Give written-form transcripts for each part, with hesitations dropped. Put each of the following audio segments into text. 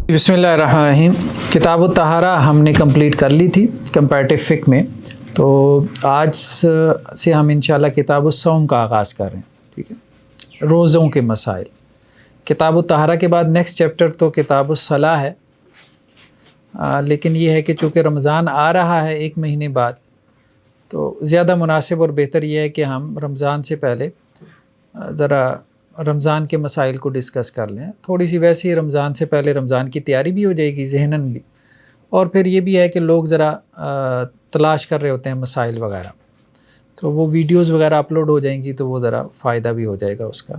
بسم اللہ الرحمن الرحیم. کتاب الطہارہ ہم نے کمپلیٹ کر لی تھی کمپیریٹیو فقہ میں، تو آج سے ہم انشاءاللہ کتاب الصوم کا آغاز کر رہے ہیں. ٹھیک ہے، روزوں کے مسائل. کتاب الطہارہ کے بعد نیکسٹ چیپٹر تو کتاب الصلاۃ ہے، لیکن یہ ہے کہ چونکہ رمضان آ رہا ہے ایک مہینے بعد، تو زیادہ مناسب اور بہتر یہ ہے کہ ہم رمضان سے پہلے ذرا رمضان کے مسائل کو ڈسکس کر لیں. تھوڑی سی ویسے ہی رمضان سے پہلے رمضان کی تیاری بھی ہو جائے گی ذہناً بھی، اور پھر یہ بھی ہے کہ لوگ ذرا تلاش کر رہے ہوتے ہیں مسائل وغیرہ، تو وہ ویڈیوز وغیرہ اپلوڈ ہو جائیں گی تو وہ ذرا فائدہ بھی ہو جائے گا اس کا.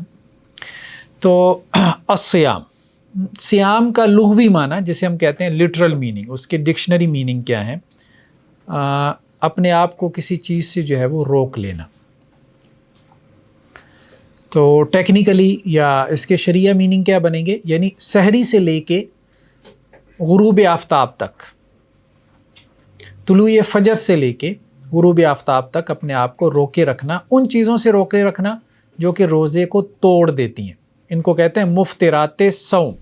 تو الصیام، صیام کا لغوی معنی جسے ہم کہتے ہیں لٹرل میننگ، اس کے ڈکشنری میننگ کیا ہے؟ اپنے آپ کو کسی چیز سے جو ہے وہ روک لینا. تو ٹیکنیکلی یا اس کے شرعیہ میننگ کیا بنیں گے؟ یعنی سحری سے لے کے غروب آفتاب تک، طلوع فجر سے لے کے غروب آفتاب تک اپنے آپ کو روکے رکھنا، ان چیزوں سے روکے رکھنا جو کہ روزے کو توڑ دیتی ہیں. ان کو کہتے ہیں مفطرات صوم.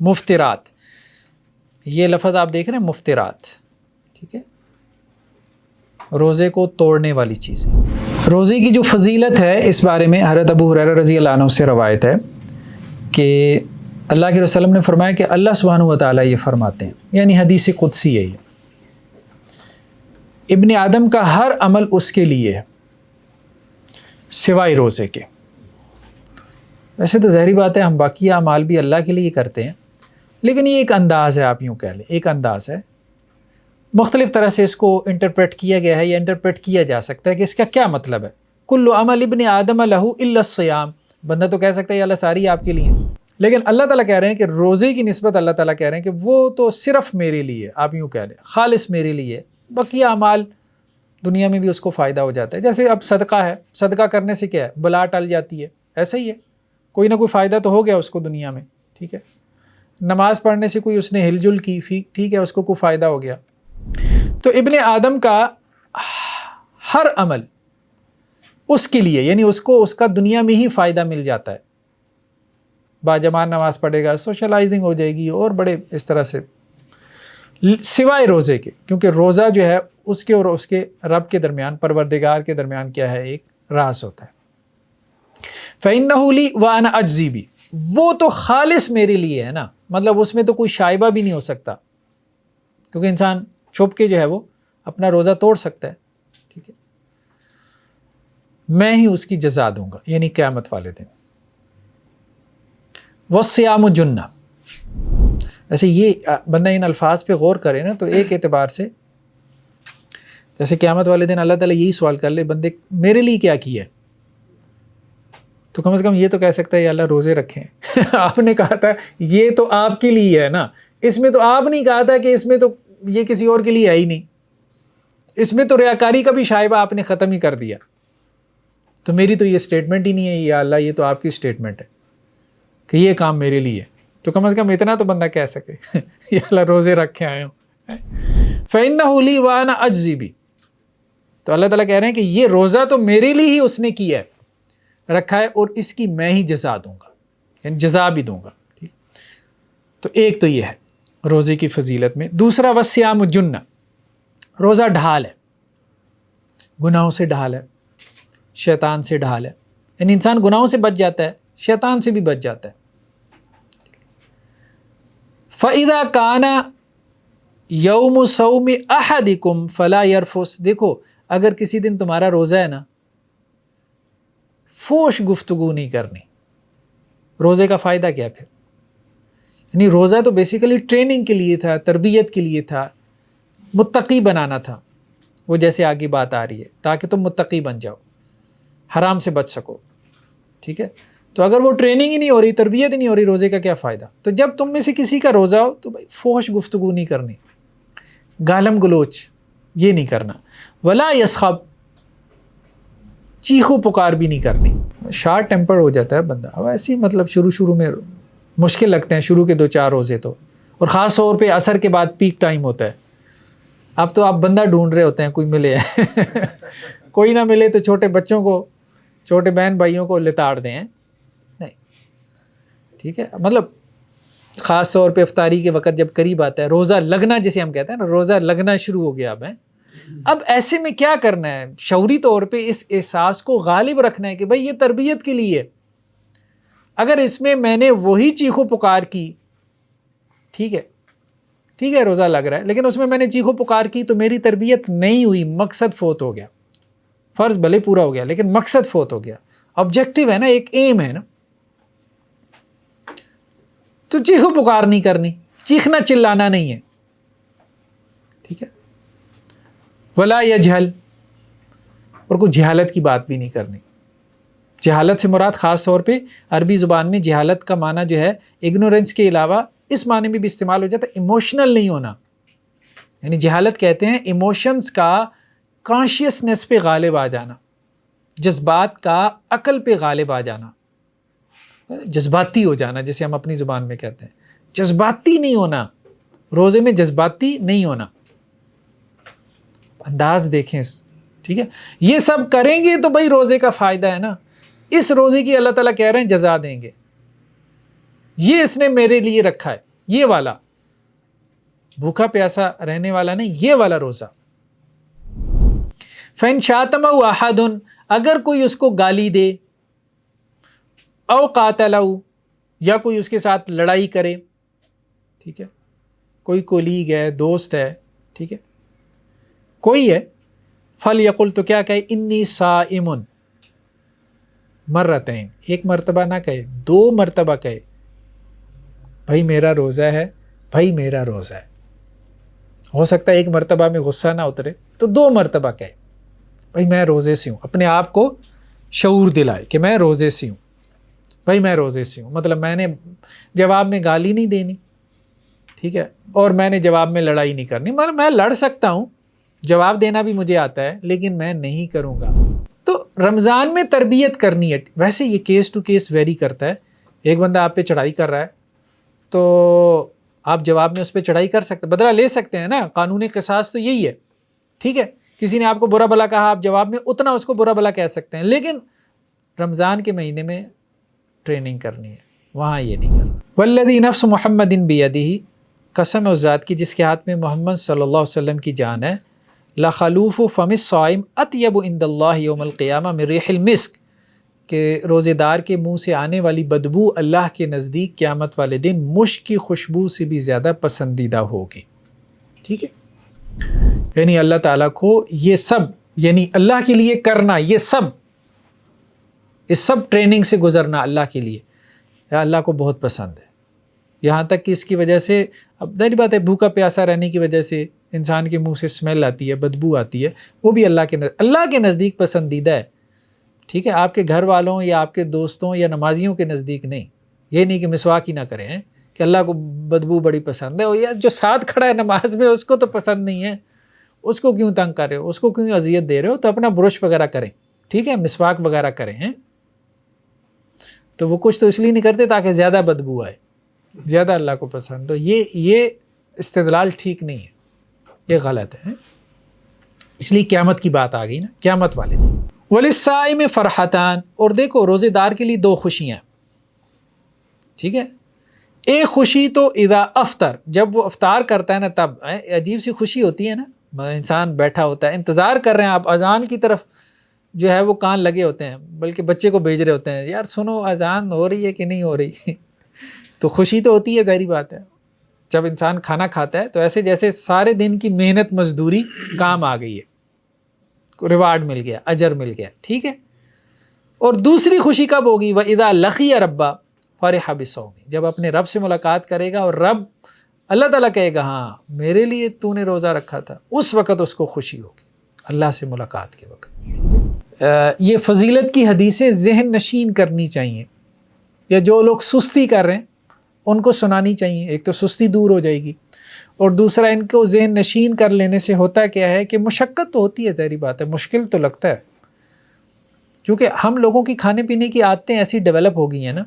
مفطرات، یہ لفظ آپ دیکھ رہے ہیں، مفطرات، ٹھیک ہے، روزے کو توڑنے والی چیزیں. روزے کی جو فضیلت ہے اس بارے میں حضرت ابو ہریرہ رضی اللہ عنہ سے روایت ہے کہ اللہ کے رسول نے فرمایا کہ اللہ سبحانہ و تعالیٰ یہ فرماتے ہیں، یعنی حدیث قدسی ہے یہ، ابن آدم کا ہر عمل اس کے لیے ہے سوائے روزے کے. ویسے تو ظاہری بات ہے ہم باقی اعمال بھی اللہ کے لیے کرتے ہیں، لیکن یہ ایک انداز ہے، آپ یوں کہہ لیں ایک انداز ہے. مختلف طرح سے اس کو انٹرپریٹ کیا گیا ہے یا انٹرپریٹ کیا جا سکتا ہے کہ اس کا کیا مطلب ہے. کل عمل ابن آدم لہ الا الصیام. بندہ تو کہہ سکتا ہے یا اللہ ساری آپ کے لیے، لیکن اللہ تعالیٰ کہہ رہے ہیں کہ روزے کی نسبت اللہ تعالیٰ کہہ رہے ہیں کہ وہ تو صرف میرے لیے، آپ یوں کہہ لیں خالص میرے لیے. بقیہ اعمال دنیا میں بھی اس کو فائدہ ہو جاتا ہے. جیسے اب صدقہ ہے، صدقہ کرنے سے کیا ہے؟ بلا ٹل جاتی ہے، ایسا ہی ہے، کوئی نہ کوئی فائدہ تو ہو گیا اس کو دنیا میں. ٹھیک ہے، نماز پڑھنے سے کوئی اس نے ہل جل کی، ٹھیک ہے، اس کو کوئی فائدہ ہو گیا. تو ابن آدم کا ہر عمل اس کے لیے، یعنی اس کو اس کا دنیا میں ہی فائدہ مل جاتا ہے. باجماعت نماز پڑھے گا، سوشلائزنگ ہو جائے گی، اور بڑے اس طرح سے، سوائے روزے کے، کیونکہ روزہ جو ہے اس کے اور اس کے رب کے درمیان، پروردگار کے درمیان کیا ہے؟ ایک راز ہوتا ہے. فَإِنَّهُ لِي وَأَنَا أَجْزِي بِهِ، وہ تو خالص میرے لیے ہے نا، مطلب اس میں تو کوئی شائبہ بھی نہیں ہو سکتا، کیونکہ انسان چھپ کے جو ہے وہ اپنا روزہ توڑ سکتا ہے. ٹھیک ہے، میں ہی اس کی جزا دوں گا، یعنی قیامت والے دن. وَالصِّيَامُ جُنَّةٌ. ایسے یہ بندہ ان الفاظ پہ غور کرے نا تو ایک اعتبار سے، جیسے قیامت والے دن اللہ تعالیٰ یہی سوال کر لے بندے میرے لیے کیا کیا ہے، تو کم از کم یہ تو کہہ سکتا ہے یا اللہ روزے رکھیں. آپ نے کہا تھا یہ تو آپ کے لیے ہے نا، اس میں تو آپ نہیں کہا تھا کہ اس میں تو یہ کسی اور کے لیے ہے ہی نہیں، اس میں تو ریاکاری کا بھی شائبہ آپ نے ختم ہی کر دیا. تو میری تو یہ سٹیٹمنٹ ہی نہیں ہے، یا اللہ یہ تو آپ کی سٹیٹمنٹ ہے کہ یہ کام میرے لیے ہے. تو کم از کم اتنا تو بندہ کہہ سکے یا اللہ روزے رکھ کے آئے ہوں. فَإِنَّهُ لِي وَأَنَا أَجْزِي بِهِ. تو اللہ تعالیٰ کہہ رہے ہیں کہ یہ روزہ تو میرے لیے ہی اس نے کیا ہے، رکھا ہے، اور اس کی میں ہی جزا دوں گا، یعنی جزا بھی دوں گا. ٹھیک، تو ایک تو یہ ہے روزے کی فضیلت میں. دوسرا وَالصِّيَامُ جُنَّةٌ، روزہ ڈھال ہے، گناہوں سے ڈھال ہے، شیطان سے ڈھال ہے. یعنی انسان گناہوں سے بچ جاتا ہے، شیطان سے بھی بچ جاتا ہے. فَإِذَا كَانَ يَوْمُ صَوْمِ أَحَدِكُمْ فَلَا يَرْفُثْ. دیکھو اگر کسی دن تمہارا روزہ ہے نا، فوش گفتگو نہیں کرنی. روزے کا فائدہ کیا پھر؟ یعنی روزہ تو بیسیکلی ٹریننگ کے لیے تھا، تربیت کے لیے تھا، متقی بنانا تھا. وہ جیسے آگے بات آ رہی ہے، تاکہ تم متقی بن جاؤ، حرام سے بچ سکو. ٹھیک ہے، تو اگر وہ ٹریننگ ہی نہیں ہو رہی، تربیت ہی نہیں ہو رہی، روزے کا کیا فائدہ؟ تو جب تم میں سے کسی کا روزہ ہو تو بھائی فوش گفتگو نہیں کرنی، گالم گلوچ یہ نہیں کرنا. ولا یسخب، چیخو پکار بھی نہیں کرنی. شارٹ ٹیمپر ہو جاتا ہے بندہ. اب ایسی مطلب شروع میں مشکل لگتے ہیں شروع کے 2-4 روزے تو، اور خاص طور پہ عصر کے بعد پیک ٹائم ہوتا ہے. اب تو آپ بندہ ڈھونڈ رہے ہوتے ہیں کوئی ملے کوئی نہ ملے تو چھوٹے بچوں کو، چھوٹے بہن بھائیوں کو لتاڑ دیں. نہیں، ٹھیک ہے، مطلب خاص طور پہ افطاری کے وقت جب قریب آتا ہے، روزہ لگنا جسے ہم کہتے ہیں نا، روزہ لگنا شروع ہو گیا اب ایسے میں کیا کرنا ہے؟ شعوری طور پہ اس احساس کو غالب رکھنا ہے کہ بھائی یہ تربیت کے لیے، اگر اس میں نے وہی چیخو پکار کی، ٹھیک ہے روزہ لگ رہا ہے، لیکن اس میں نے چیخو پکار کی تو میری تربیت نہیں ہوئی، مقصد فوت ہو گیا، فرض بھلے پورا ہو گیا لیکن مقصد فوت ہو گیا، آبجیکٹو ہے نا، ایک ایم ہے نا، تو چیخو پکار نہیں کرنی، چیخنا چلانا نہیں ہے، ٹھیک ہے، ولا یجہل، اور کوئی جہالت کی بات بھی نہیں کرنی۔ جہالت سے مراد خاص طور پہ عربی زبان میں جہالت کا معنی جو ہے اگنورنس کے علاوہ اس معنی میں بھی استعمال ہو جاتا ہے ایموشنل نہیں ہونا، یعنی جہالت کہتے ہیں ایموشنز کا کانشیسنس پہ غالب آ جانا، جذبات کا عقل پہ غالب آ جانا، جذباتی ہو جانا جسے ہم اپنی زبان میں کہتے ہیں، جذباتی نہیں ہونا، روزے میں جذباتی نہیں ہونا، انداز دیکھیں، ٹھیک ہے، یہ سب کریں گے تو بھائی روزے کا فائدہ ہے نا، اس روزے کی اللہ تعالیٰ کہہ رہے ہیں جزا دیں گے، یہ اس نے میرے لیے رکھا ہے، یہ والا بھوکا پیاسا رہنے والا نہیں، یہ والا روزہ۔ فَإِنْ شَاتَمَهُ أَحَدٌ، اگر کوئی اس کو گالی دے، او قاتلہ، یا کوئی اس کے ساتھ لڑائی کرے، ٹھیک ہے، کوئی کولیگ ہے، دوست ہے، ٹھیک ہے، کوئی ہے، فَلْيَقُلْ، تو کیا کہے، انی صائم، مرتين، ایک مرتبہ نہ کہے، 2 مرتبہ کہے، بھائی میرا روزہ ہے، بھائی میرا روزہ ہے، ہو سکتا ہے ایک مرتبہ میں غصہ نہ اترے تو 2 مرتبہ کہے، بھائی میں روزے سے ہوں، اپنے آپ کو شعور دلائے کہ میں روزے سے ہوں، بھائی میں روزے سے ہوں، مطلب میں نے جواب میں گالی نہیں دینی، ٹھیک ہے، اور میں نے جواب میں لڑائی نہیں کرنی، مطلب میں لڑ سکتا ہوں، جواب دینا بھی مجھے آتا ہے لیکن میں نہیں کروں گا۔ تو رمضان میں تربیت کرنی ہے، ویسے یہ کیس ٹو کیس ویری کرتا ہے، ایک بندہ آپ پہ چڑھائی کر رہا ہے تو آپ جواب میں اس پہ چڑھائی کر سکتے، بدلہ لے سکتے ہیں نا، قانون قصاص تو یہی ہے، ٹھیک ہے، کسی نے آپ کو برا بلا کہا، آپ جواب میں اتنا اس کو برا بلا کہہ سکتے ہیں، لیکن رمضان کے مہینے میں ٹریننگ کرنی ہے، وہاں یہ نہیں کرنا۔ والذی نفس محمد بیدہ، قسم اس ذات کی جس کے ہاتھ میں محمد صلی اللہ علیہ وسلم کی جان ہے، لخلوف فم الصائم اطیب عند اللہ یوم القیامہ من ریح المسک، کہ روزے دار کے منہ سے آنے والی بدبو اللہ کے نزدیک قیامت والے دن مشک کی خوشبو سے بھی زیادہ پسندیدہ ہوگی، ٹھیک ہے، یعنی اللہ تعالیٰ کو یہ سب، یعنی اللہ کے لیے کرنا، یہ سب ٹریننگ سے گزرنا اللہ کے لیے، یا اللہ کو بہت پسند ہے، یہاں تک کہ اس کی وجہ سے، اب ظاہری بات ہے بھوکا پیاسا رہنے کی وجہ سے انسان کے منہ سے اسمیل آتی ہے، بدبو آتی ہے، وہ بھی اللہ کے نزدیک پسندیدہ ہے، ٹھیک ہے، آپ کے گھر والوں یا آپ کے دوستوں یا نمازیوں کے نزدیک نہیں، یہ نہیں کہ مسواک ہی نہ کریں کہ اللہ کو بدبو بڑی پسند ہے، اور یا جو ساتھ کھڑا ہے نماز میں اس کو تو پسند نہیں ہے، اس کو کیوں تنگ کر رہے ہو، اس کو کیوں اذیت دے رہے ہو، تو اپنا برش وغیرہ کریں، ٹھیک ہے، مسواک وغیرہ کریں، تو وہ کچھ تو اس لیے نہیں کرتے تاکہ زیادہ بدبو آئے، زیادہ اللہ کو پسند، تو یہ استدلال ٹھیک نہیں ہے، یہ غلط ہے، اس لیے قیامت کی بات آ گئی نا، قیامت والے دن۔ وَلِلصَّائِمِ فَرْحَتَانِ، اور دیکھو روزے دار کے لیے 2 خوشیاں، ٹھیک ہے، ایک خوشی تو اذا افطر، جب وہ افطار کرتا ہے نا، تب عجیب سی خوشی ہوتی ہے نا، انسان بیٹھا ہوتا ہے، انتظار کر رہے ہیں، آپ اذان کی طرف جو ہے وہ کان لگے ہوتے ہیں، بلکہ بچے کو بھیج رہے ہوتے ہیں، یار سنو اذان ہو رہی ہے کہ نہیں ہو رہی، تو خوشی تو ہوتی ہے، ظاہری بات ہے، جب انسان کھانا کھاتا ہے تو ایسے جیسے سارے دن کی محنت مزدوری کام آ گئی ہے، ریوارڈ مل گیا، اجر مل گیا، ٹھیک ہے، اور دوسری خوشی کب ہوگی، وَإِذَا لَقِيَ رَبَّهُ فَرِحَ بِصَوْمِهِ، جب اپنے رب سے ملاقات کرے گا اور رب اللہ تعالیٰ کہے گا ہاں میرے لیے تو نے روزہ رکھا تھا، اس وقت اس کو خوشی ہوگی، اللہ سے ملاقات کے وقت۔ یہ فضیلت کی حدیثیں ذہن نشین کرنی چاہیے، یا جو لوگ سستی کر رہے ہیں ان کو سنانی چاہیے، ایک تو سستی دور ہو جائے گی، اور دوسرا ان کو ذہن نشین کر لینے سے ہوتا کیا ہے کہ مشقت تو ہوتی ہے، ظاہری بات ہے، مشکل تو لگتا ہے، کیونکہ ہم لوگوں کی کھانے پینے کی عادتیں ایسی ڈیولپ ہو گئی ہیں نا،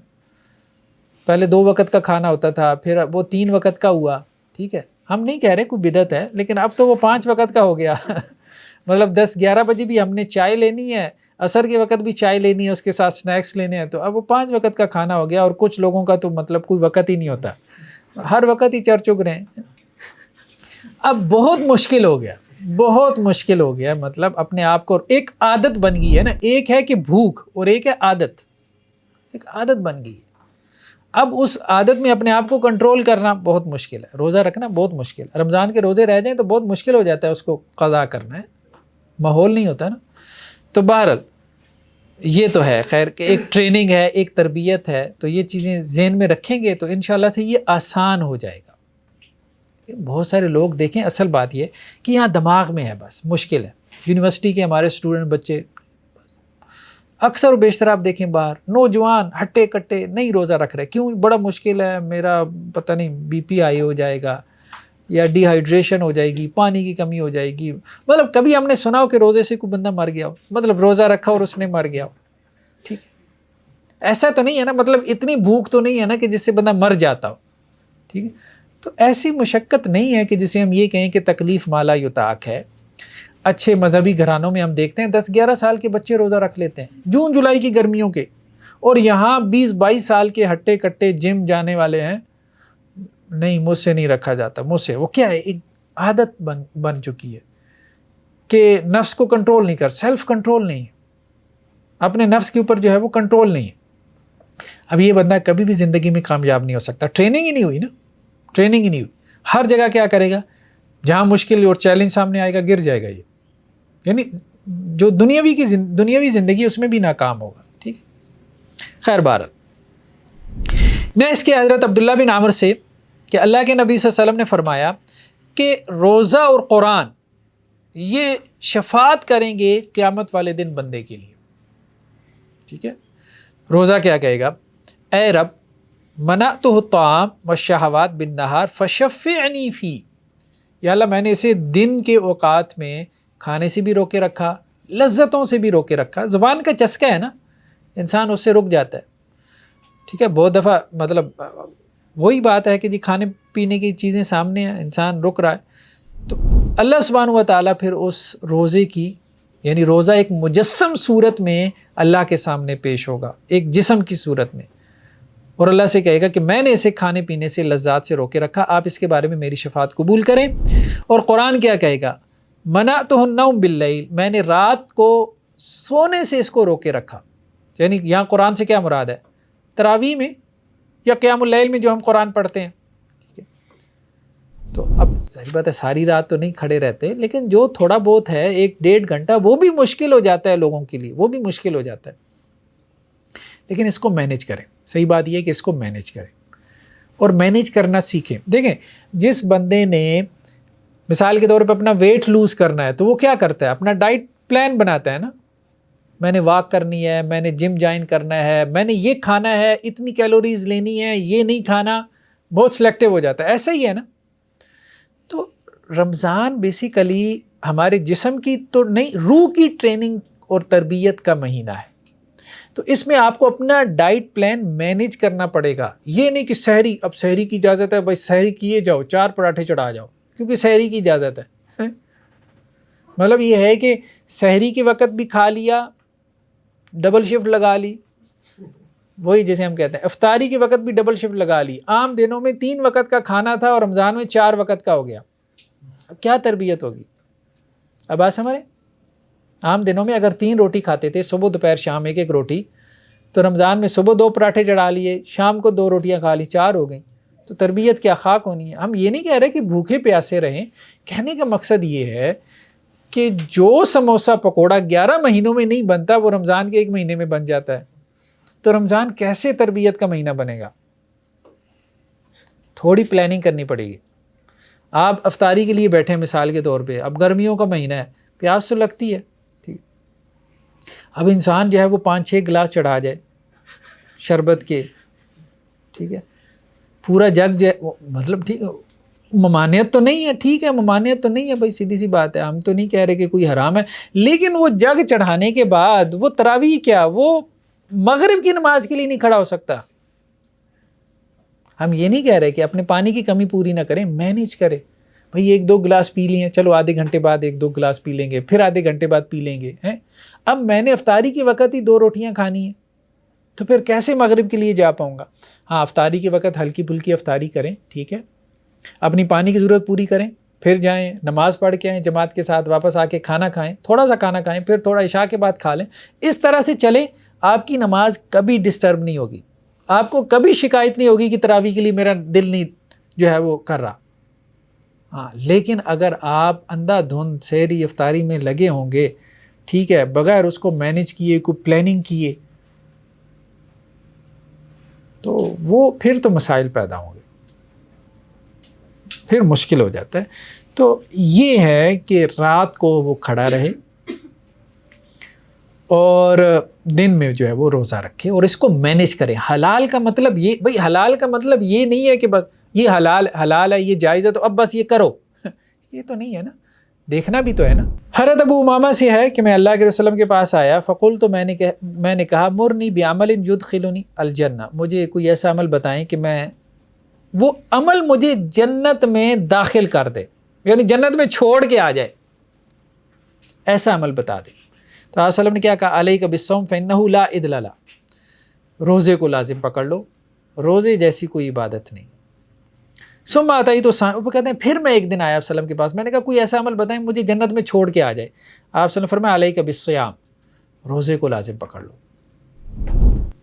پہلے 2 وقت کا کھانا ہوتا تھا، پھر وہ 3 وقت کا ہوا، ٹھیک ہے، ہم نہیں کہہ رہے کوئی بدعت ہے، لیکن اب تو وہ 5 وقت کا ہو گیا مطلب 10-11 بجے بھی ہم نے چائے لینی ہے، عصر کے وقت بھی چائے لینی ہے، اس کے ساتھ سنیکس لینے ہیں، تو اب وہ 5 وقت کا کھانا ہو گیا، اور کچھ لوگوں کا تو مطلب کوئی وقت ہی نہیں ہوتا، ہر وقت ہی چر چگ رہے ہیں. اب بہت مشکل ہو گیا, بہت مشکل ہو گیا. مطلب اپنے آپ کو ایک عادت بن گئی ہے نا, ایک ہے کہ بھوک اور ایک ہے عادت, ایک عادت بن گئی ہے. اب اس عادت میں اپنے آپ کو کنٹرول کرنا بہت مشکل ہے, روزہ رکھنا بہت مشکل ہے. رمضان کے روزے رہ جائیں تو بہت مشکل ہو جاتا ہے اس کو قضا کرنا ہے, ماحول نہیں ہوتا نا. تو بہرحال یہ تو ہے خیر کہ ایک ٹریننگ ہے, ایک تربیت ہے, تو یہ چیزیں ذہن میں رکھیں گے تو انشاءاللہ سے یہ آسان ہو جائے گا. بہت سارے لوگ دیکھیں, اصل بات یہ کہ یہاں دماغ میں ہے, بس مشکل ہے. یونیورسٹی کے ہمارے اسٹوڈنٹ بچے اکثر و بیشتر آپ دیکھیں باہر نوجوان ہٹے کٹے نہیں روزہ رکھ رہے. کیوں؟ بڑا مشکل ہے, میرا پتہ نہیں بی پی ہائی ہو جائے گا یا ڈی ہائیڈریشن ہو جائے گی, پانی کی کمی ہو جائے گی. مطلب کبھی ہم نے سنا ہو کہ روزے سے کوئی بندہ مر گیا ہو, مطلب روزہ رکھا اور اس نے مر گیا ہو. ٹھیک ہے, ایسا تو نہیں ہے نا, مطلب اتنی بھوک تو نہیں ہے نا کہ جس سے بندہ مر جاتا ہو. ٹھیک ہے, تو ایسی مشقت نہیں ہے کہ جسے ہم یہ کہیں کہ تکلیف مالا یطاق ہے. اچھے مذہبی گھرانوں میں ہم دیکھتے ہیں 10-11 سال کے بچے روزہ رکھ لیتے ہیں جون جولائی کی گرمیوں کے, اور یہاں 20-22 سال کے ہٹے کٹے جم جانے والے ہیں, نہیں مجھ سے نہیں رکھا جاتا, مجھ سے. وہ کیا ہے, ایک عادت بن چکی ہے کہ نفس کو کنٹرول نہیں کر, سیلف کنٹرول نہیں ہے, اپنے نفس کے اوپر جو ہے وہ کنٹرول نہیں ہے. اب یہ بندہ کبھی بھی زندگی میں کامیاب نہیں ہو سکتا, ٹریننگ ہی نہیں ہوئی نا, ٹریننگ ہی نہیں ہوئی. ہر جگہ کیا کرے گا, جہاں مشکل اور چیلنج سامنے آئے گا گر جائے گا. یہ یعنی جو دنیاوی زندگی اس میں بھی ناکام ہوگا. ٹھیک ہے, خیر بہرحال میں اس کے حضرت عبداللہ بن عامر سے کہ اللہ کے نبی صلی اللہ علیہ وسلم نے فرمایا کہ روزہ اور قرآن یہ شفاعت کریں گے قیامت والے دن بندے کے لیے. ٹھیک ہے, روزہ کیا کہے گا, اے رب منعتہ الطعام والشہوات بالنہار فشفعنی فی, یا اللہ میں نے اسے دن کے اوقات میں کھانے سے بھی روکے رکھا, لذتوں سے بھی روکے رکھا. زبان کا چسکا ہے نا, انسان اس سے رک جاتا ہے. ٹھیک ہے, بہت دفعہ مطلب وہی بات ہے کہ جی کھانے پینے کی چیزیں سامنے ہیں, انسان رک رہا ہے, تو اللہ سبحانہ و تعالیٰ پھر اس روزے کی, یعنی روزہ ایک مجسم صورت میں اللہ کے سامنے پیش ہوگا, ایک جسم کی صورت میں, اور اللہ سے کہے گا کہ میں نے اسے کھانے پینے سے لذات سے روکے رکھا, آپ اس کے بارے میں میری شفاعت قبول کریں. اور قرآن کیا کہے گا, منعتہ النوم باللیل, میں نے رات کو سونے سے اس کو روکے رکھا. یعنی یہاں قرآن سے کیا مراد ہے, تراویح میں یا قیام اللیل میں جو ہم قرآن پڑھتے ہیں. تو اب ظاہر بات ہے ساری رات تو نہیں کھڑے رہتے, لیکن جو تھوڑا بہت ہے 1-1.5 گھنٹہ وہ بھی مشکل ہو جاتا ہے لوگوں کے لیے, وہ بھی مشکل ہو جاتا ہے. لیکن اس کو مینیج کریں. صحیح بات یہ ہے کہ اس کو مینیج کریں اور مینیج کرنا سیکھیں. دیکھیں جس بندے نے مثال کے طور پہ اپنا ویٹ لوز کرنا ہے تو وہ کیا کرتا ہے, اپنا ڈائٹ پلان بناتا ہے نا, میں نے واک کرنی ہے, میں نے جم جوائن کرنا ہے, میں نے یہ کھانا ہے, اتنی کیلوریز لینی ہے, یہ نہیں کھانا, بہت سلیکٹیو ہو جاتا ہے. ایسا ہی ہے نا. تو رمضان بیسیکلی ہمارے جسم کی تو نہیں, روح کی ٹریننگ اور تربیت کا مہینہ ہے. تو اس میں آپ کو اپنا ڈائٹ پلان مینیج کرنا پڑے گا. یہ نہیں کہ سحری, اب سحری کی اجازت ہے بھائی, سحری کیے جاؤ, 4 پراٹھے چڑھا جاؤ کیونکہ سحری کی اجازت ہے. مطلب یہ ہے کہ سحری کے وقت بھی کھا لیا, ڈبل شفٹ لگا لی, وہی جیسے ہم کہتے ہیں افطاری کے وقت بھی ڈبل شفٹ لگا لی. عام دنوں میں 3 وقت کا کھانا تھا اور رمضان میں 4 وقت کا ہو گیا. اب کیا تربیت ہوگی؟ اب بات سمجھ رہے, عام دنوں میں اگر 3 روٹی کھاتے تھے, صبح دوپہر شام 1-1 روٹی, تو رمضان میں صبح 2 پراٹھے چڑھا لیے, شام کو 2 روٹیاں کھا لی, 4 ہو گئیں. تو تربیت کیا خاک ہونی ہے. ہم یہ نہیں کہہ رہے کہ بھوکے پیاسے رہیں, کہنے کا مقصد یہ ہے کہ جو سموسہ پکوڑا 11 مہینوں میں نہیں بنتا وہ رمضان کے 1 مہینے میں بن جاتا ہے. تو رمضان کیسے تربیت کا مہینہ بنے گا؟ تھوڑی پلاننگ کرنی پڑے گی. آپ افطاری کے لیے بیٹھے ہیں مثال کے طور پہ, اب گرمیوں کا مہینہ ہے, پیاس تو لگتی ہے. ٹھیک, اب انسان جو ہے وہ 5-6 گلاس چڑھا جائے شربت کے, ٹھیک ہے, پورا جگ جو ہے, مطلب ٹھیک ممانعت تو نہیں ہے, ٹھیک ہے ممانعت تو نہیں ہے بھائی, سیدھی سی بات ہے, ہم تو نہیں کہہ رہے کہ کوئی حرام ہے, لیکن وہ جگ چڑھانے کے بعد وہ تراویح کیا, وہ مغرب کی نماز کے لیے نہیں کھڑا ہو سکتا. ہم یہ نہیں کہہ رہے کہ اپنے پانی کی کمی پوری نہ کریں, مینیج کریں. بھئی 1-2 گلاس پی لیے, چلو آدھے گھنٹے بعد 1-2 گلاس پی لیں گے, پھر آدھے گھنٹے بعد پی لیں گے. اب میں نے افطاری کے وقت ہی 2 روٹیاں کھانی ہیں, تو پھر کیسے مغرب کے لیے جا پاؤں گا؟ ہاں افطاری کے وقت ہلکی پھلکی افطاری کریں، ٹھیک ہے، اپنی پانی کی ضرورت پوری کریں، پھر جائیں نماز پڑھ کے آئیں جماعت کے ساتھ، واپس آ کے کھانا کھائیں، تھوڑا سا کھانا کھائیں، پھر تھوڑا عشاء کے بعد کھا لیں. اس طرح سے چلیں، آپ کی نماز کبھی ڈسٹرب نہیں ہوگی، آپ کو کبھی شکایت نہیں ہوگی کہ تراویح کے لیے میرا دل نہیں جو ہے وہ کر رہا. ہاں لیکن اگر آپ اندھا دھند سحری افطاری میں لگے ہوں گے، ٹھیک ہے، بغیر اس کو مینیج کیے، کوئی پلاننگ کیے، تو وہ پھر تو مسائل پیدا ہوں گے، پھر مشکل ہو جاتا ہے. تو یہ ہے کہ رات کو وہ کھڑا رہے اور دن میں جو ہے وہ روزہ رکھے اور اس کو مینیج کرے. حلال کا مطلب یہ، بھئی حلال کا مطلب یہ نہیں ہے کہ بس یہ حلال ہے، یہ جائز ہے تو اب بس یہ کرو، یہ تو نہیں ہے نا، دیکھنا بھی تو ہے نا. حضرت ابو امامہ سے ہے کہ میں اللہ کے رسول کے پاس آیا، فقلت، تو میں نے کہا مرنی بعمل یدخلنی الجنہ، مجھے کوئی ایسا عمل بتائیں کہ میں وہ عمل مجھے جنت میں داخل کر دے، یعنی جنت میں چھوڑ کے آ جائے، ایسا عمل بتا دے. تو آپ وسلم نے کیا کہا، علیک بالصوم فإنہ لا عدل لہ، روزے کو لازم پکڑ لو، روزے جیسی کوئی عبادت نہیں. ثم آتیت وہ کہتے ہیں پھر میں ایک دن آیا آپ وسلم کے پاس، میں نے کہا کوئی ایسا عمل بتائیں مجھے جنت میں چھوڑ کے آ جائے. آپ وسلم فرمایا علیک بالصیام، روزے کو لازم پکڑ لو،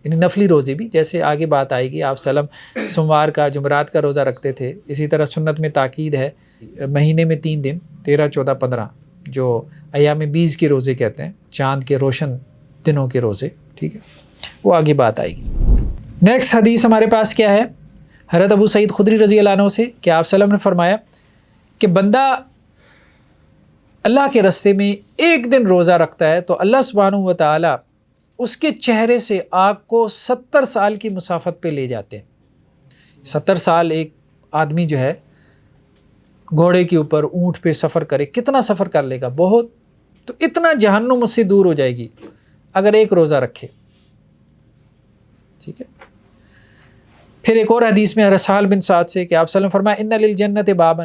یعنی نفلی روزے بھی، جیسے آگے بات آئے گی. آپ وسلم سوموار کا جمعرات کا روزہ رکھتے تھے. اسی طرح سنت میں تاکید ہے مہینے میں 3 دن 13 14 15 جو ایام 20 کے روزے کہتے ہیں، چاند کے روشن دنوں کے روزے، ٹھیک ہے، وہ آگے بات آئے گی. نیکسٹ حدیث ہمارے پاس کیا ہے، حضرت ابو سعید خدری رضی اللہ عنہ سے کہ آپ وسلم نے فرمایا کہ بندہ اللہ کے راستے میں ایک دن روزہ رکھتا ہے تو اللہ سبحانہ و تعالی اس کے چہرے سے آگ کو 70 سال کی مسافت پہ لے جاتے ہیں. 70 سال ایک آدمی جو ہے گھوڑے کے اوپر اونٹ پہ سفر کرے، کتنا سفر کر لے گا، بہت. تو اتنا جہنم اس سے دور ہو جائے گی اگر ایک روزہ رکھے، ٹھیک ہے. پھر ایک اور حدیث میں سہل بن سعد سے کہ آپ صلی اللہ علیہ وسلم فرمایا ان للجنت بابا،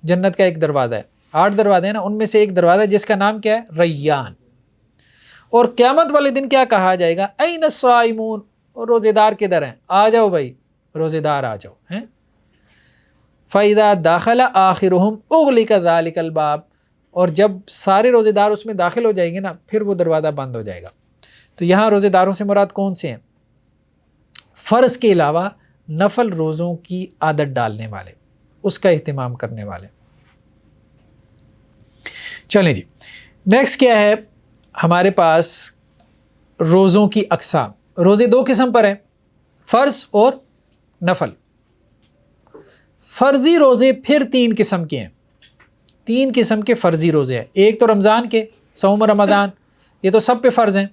جنت کا ایک دروازہ ہے، 8 دروازے ہیں نا، ان میں سے ایک دروازہ ہے جس کا نام کیا ہے، ریان. اور قیامت والے دن کیا کہا جائے گا، این الصائمون، روزے دار کدھر ہیں، آ جاؤ بھائی روزے دار آ جاؤ ہیں. فَإِذَا دَخَلَ آخِرُهُمْ أُغْلِقَ ذَلِكَ الْبَابُ، اور جب سارے روزے دار اس میں داخل ہو جائیں گے نا، پھر وہ دروازہ بند ہو جائے گا. تو یہاں روزے داروں سے مراد کون سے ہیں، فرض کے علاوہ نفل روزوں کی عادت ڈالنے والے، اس کا اہتمام کرنے والے. چلیں جی، نیکسٹ کیا ہے ہمارے پاس، روزوں کی اقسام. روزے 2 قسم پر ہیں، فرض اور نفل. فرضی روزے پھر 3 قسم کے ہیں، 3 قسم کے فرضی روزے ہیں. ایک تو رمضان کے، صوم رمضان، یہ تو سب پہ فرض ہیں.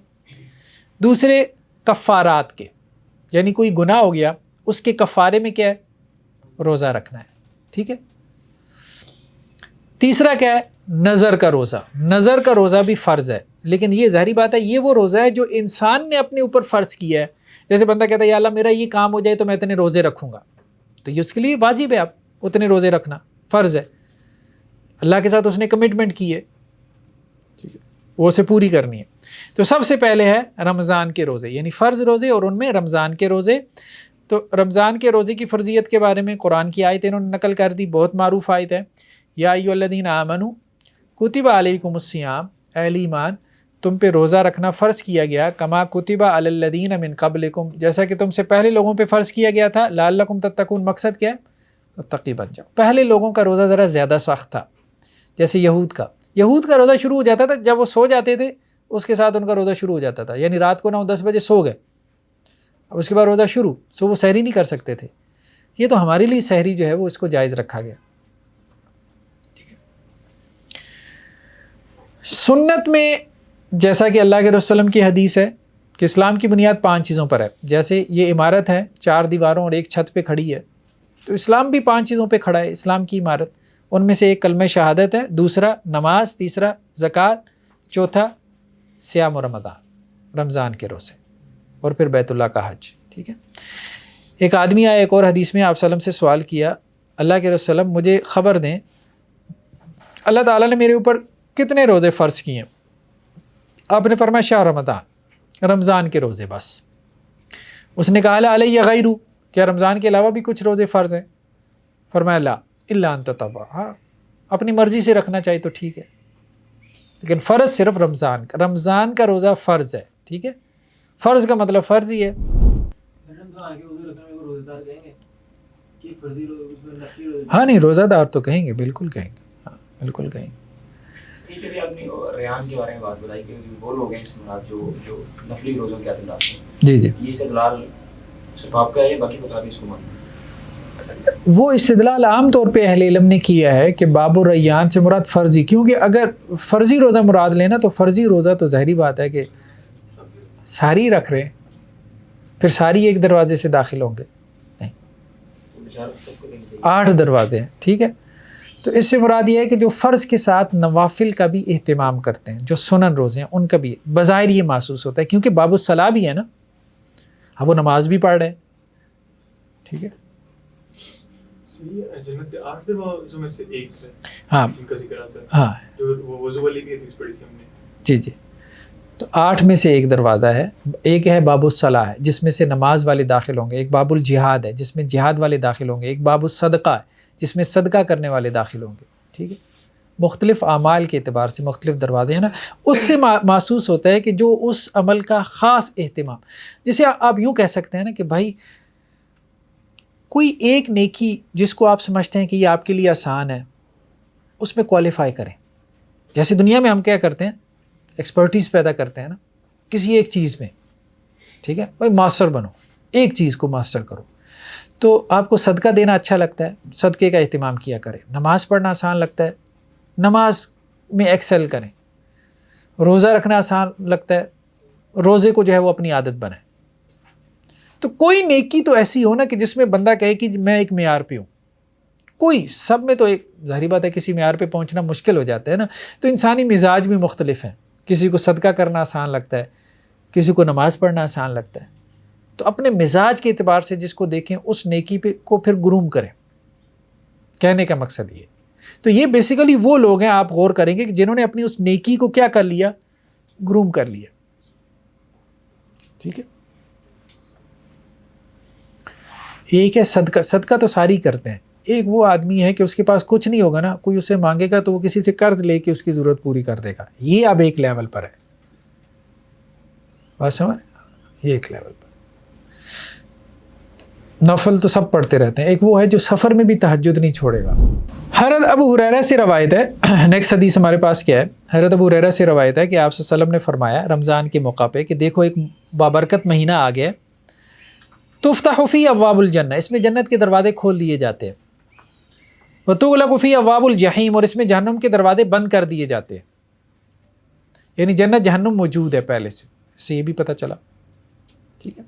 دوسرے کفارات کے، یعنی کوئی گناہ ہو گیا اس کے کفارے میں کیا ہے، روزہ رکھنا ہے، ٹھیک ہے. تیسرا کیا ہے، نظر کا روزہ. نظر کا روزہ بھی فرض ہے، لیکن یہ ظاہری بات ہے یہ وہ روزہ ہے جو انسان نے اپنے اوپر فرض کیا ہے. جیسے بندہ کہتا ہے یا اللہ میرا یہ کام ہو جائے تو میں اتنے روزے رکھوں گا، تو یہ اس کے لیے واجب ہے، آپ اتنے روزے رکھنا فرض ہے، اللہ کے ساتھ اس نے کمٹمنٹ کی ہے، وہ اسے پوری کرنی ہے. تو سب سے پہلے ہے رمضان کے روزے، یعنی فرض روزے اور ان میں رمضان کے روزے. تو رمضان کے روزے کی فرضیت کے بارے میں قرآن کی آیت انہوں نے نقل کر دی، بہت معروف آیت ہے، یا ایھا الذین آمنوا کتب علیکم الصیام، اہل ایمان تم پہ روزہ رکھنا فرض کیا گیا، کما کتب علی الذین من قبلکم، جیسا کہ تم سے پہلے لوگوں پہ فرض کیا گیا تھا، لعلکم تتقون، مقصد کیا ہے، متقی بن جاؤ. پہلے لوگوں کا روزہ ذرا زیادہ سخت تھا، جیسے یہود کا روزہ شروع ہو جاتا تھا جب وہ سو جاتے تھے، اس کے ساتھ ان کا روزہ شروع ہو جاتا تھا، یعنی رات کو 9-10 بجے سو گئے، اب اس کے بعد روزہ شروع، سو وہ سحری نہیں کر سکتے تھے. یہ تو ہمارے لیے سحری جو ہے وہ اس کو جائز رکھا گیا. سنت میں جیسا کہ اللہ کے رسول کی حدیث ہے کہ اسلام کی بنیاد 5 چیزوں پر ہے. جیسے یہ عمارت ہے 4 دیواروں اور ایک چھت پہ کھڑی ہے، تو اسلام بھی 5 چیزوں پہ کھڑا ہے. اسلام کی عمارت، ان میں سے ایک کلمہ شہادت ہے، دوسرا نماز، تیسرا زکوٰۃ، چوتھا صیام و رمضان کے روزے، اور پھر بیت اللہ کا حج، ٹھیک ہے. ایک آدمی آیا ایک اور حدیث میں آپ صلی اللہ علیہ وسلم سے سوال کیا، اللہ کے رسول مجھے خبر دیں اللہ تعالیٰ نے میرے اوپر کتنے روزے فرض کیے ہیں. آپ نے فرمایا شہر رمضان، رمضان کے روزے بس. اس نے کہا لا علیہ غیرہ، کیا رمضان کے علاوہ بھی کچھ روزے فرض ہیں؟ فرمایا لا الا ان تطوع، ہاں اپنی مرضی سے رکھنا چاہیے تو ٹھیک ہے، لیکن فرض صرف رمضان کا، رمضان کا روزہ فرض ہے، ٹھیک ہے، فرض کا مطلب فرض ہی ہے۔ ہاں نہیں روزہ دار تو کہیں گے، بالکل کہیں گے، ہاں بالکل کہیں گے۔ ٹھیک ہے، آپ نے ریان کے بارے میں بات بتائی کہ وہ لوگ ہیں اس مراد جو نفلی روزوں کے اعتدال ہیں، جی جی، یہ استدلال صرف آپ کا ہے یا باقی بتا بھی اس کو مانتے ہیں؟ وہ استدلال عام طور پہ اہل علم نے کیا ہے کہ باب الریان سے مراد فرضی، کیونکہ اگر فرضی روزہ مراد لینا تو فرضی روزہ تو ظاہری بات ہے کہ ساری رکھ رہے ہیں، پھر ساری ایک دروازے سے داخل ہوں گے، نہیں 8 دروازے ہیں، ٹھیک ہے۔ تو اس سے مراد یہ ہے کہ جو فرض کے ساتھ نوافل کا بھی اہتمام کرتے ہیں، جو سنن روزے ہیں ان کا بھی بظاہر یہ محسوس ہوتا ہے، کیونکہ باب الصلاح بھی ہے نا، اب وہ نماز بھی پڑھ رہے ہیں، ٹھیک ہے۔ جنت کے 8 دروازوں میں سے ایک ہے، ہاں ان کا ذکر آتا ہے، ہاں جو وہ وضو والی بھی حدیث پڑھی تھی ہم نے۔ جی جی، تو 8 میں سے ایک دروازہ ہے، ایک ہے باب الصلاح ہے جس میں سے نماز والے داخل ہوں گے، ایک باب الجہاد ہے جس میں جہاد والے داخل ہوں گے، ایک باب الصدقہ ہے جس میں صدقہ کرنے والے داخل ہوں گے، ٹھیک ہے۔ مختلف اعمال کے اعتبار سے مختلف دروازے ہیں نا، اس سے محسوس ہوتا ہے کہ جو اس عمل کا خاص اہتمام، جسے آپ یوں کہہ سکتے ہیں نا کہ بھائی کوئی ایک نیکی جس کو آپ سمجھتے ہیں کہ یہ آپ کے لیے آسان ہے، اس میں کوالیفائی کریں۔ جیسے دنیا میں ہم کیا کرتے ہیں، ایکسپرٹیز پیدا کرتے ہیں نا کسی ایک چیز میں، ٹھیک ہے، بھائی ماسٹر بنو، ایک چیز کو ماسٹر کرو۔ تو آپ کو صدقہ دینا اچھا لگتا ہے، صدقے کا اہتمام کیا کریں۔ نماز پڑھنا آسان لگتا ہے، نماز میں ایکسل کریں۔ روزہ رکھنا آسان لگتا ہے، روزے کو جو ہے وہ اپنی عادت بنائیں۔ تو کوئی نیکی تو ایسی ہو نا کہ جس میں بندہ کہے کہ میں ایک معیار پہ ہوں، کوئی سب میں تو ایک ظاہری بات ہے کسی معیار پہ پہنچنا مشکل ہو جاتا ہے نا، تو انسانی مزاج بھی مختلف ہیں، کسی کو صدقہ کرنا آسان لگتا ہے، کسی کو نماز پڑھنا آسان لگتا ہے۔ تو اپنے مزاج کے اعتبار سے جس کو دیکھیں اس نیکی پہ کو پھر گروم کریں، کہنے کا مقصد یہ۔ تو یہ بیسیکلی وہ لوگ ہیں، آپ غور کریں گے کہ جنہوں نے اپنی اس نیکی کو کیا کر لیا، گروم کر لیا، ٹھیک ہے۔ ایک ہے صدقہ، صدقہ تو ساری کرتے ہیں، ایک وہ آدمی ہے کہ اس کے پاس کچھ نہیں ہوگا نا، کوئی اسے مانگے گا تو وہ کسی سے قرض لے کے اس کی ضرورت پوری کر دے گا، یہ اب ایک لیول پر ہے، بات سمجھ، یہ ایک لیول پر۔ نفل تو سب پڑھتے رہتے ہیں، ایک وہ ہے جو سفر میں بھی تہجد نہیں چھوڑے گا۔ حضرت ابو ہریرہ سے روایت ہے، نیکسٹ حدیث ہمارے پاس کیا ہے، حضرت ابو ہریرہ سے روایت ہے کہ آپ صلی اللہ علیہ وسلم نے فرمایا رمضان کے موقع پہ کہ دیکھو ایک بابرکت مہینہ آ گیا، تفتح فی ابواب الجنہ، اس میں جنت کے دروازے کھول دیے جاتے ہیں، وتغلق فی ابواب الجحیم، اور اس میں جہنم کے دروازے بند کر دیے جاتے ہیں، یعنی جنت جہنم موجود ہے پہلے سے، اس سے یہ بھی پتہ چلا، ٹھیک ہے۔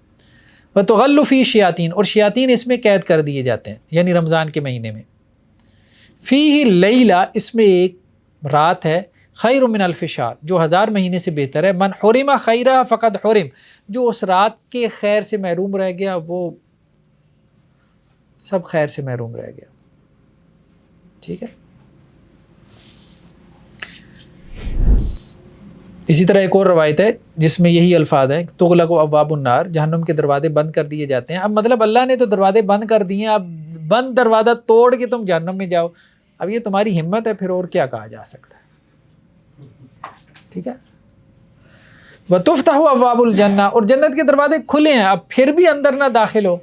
وتغل فی شیاطین، اور شیاطین اس میں قید کر دیے جاتے ہیں، یعنی رمضان کے مہینے میں۔ فیہ لیلہ، اس میں ایک رات ہے، خیر من الف شہر، جو 1000 مہینے سے بہتر ہے، من حرم خیرہ فقد حرم، جو اس رات کے خیر سے محروم رہ گیا وہ سب خیر سے محروم رہ گیا، ٹھیک ہے۔ اسی طرح ایک اور روایت ہے جس میں یہی الفاظ ہیں، تغلق ابواب النار، جہنم کے دروازے بند کر دیے جاتے ہیں۔ اب مطلب اللہ نے تو دروازے بند کر دیے ہیں، اب بند دروازہ توڑ کے تم جہنم میں جاؤ، اب یہ تمہاری ہمت ہے، پھر اور کیا کہا جا سکتا ہے، ٹھیک ہے۔ وَتُفْتَحُ أَبْوَابُ الْجَنَّةِ، اور جنت کے دروازے کھلے ہیں، اب پھر بھی اندر نہ داخل ہو۔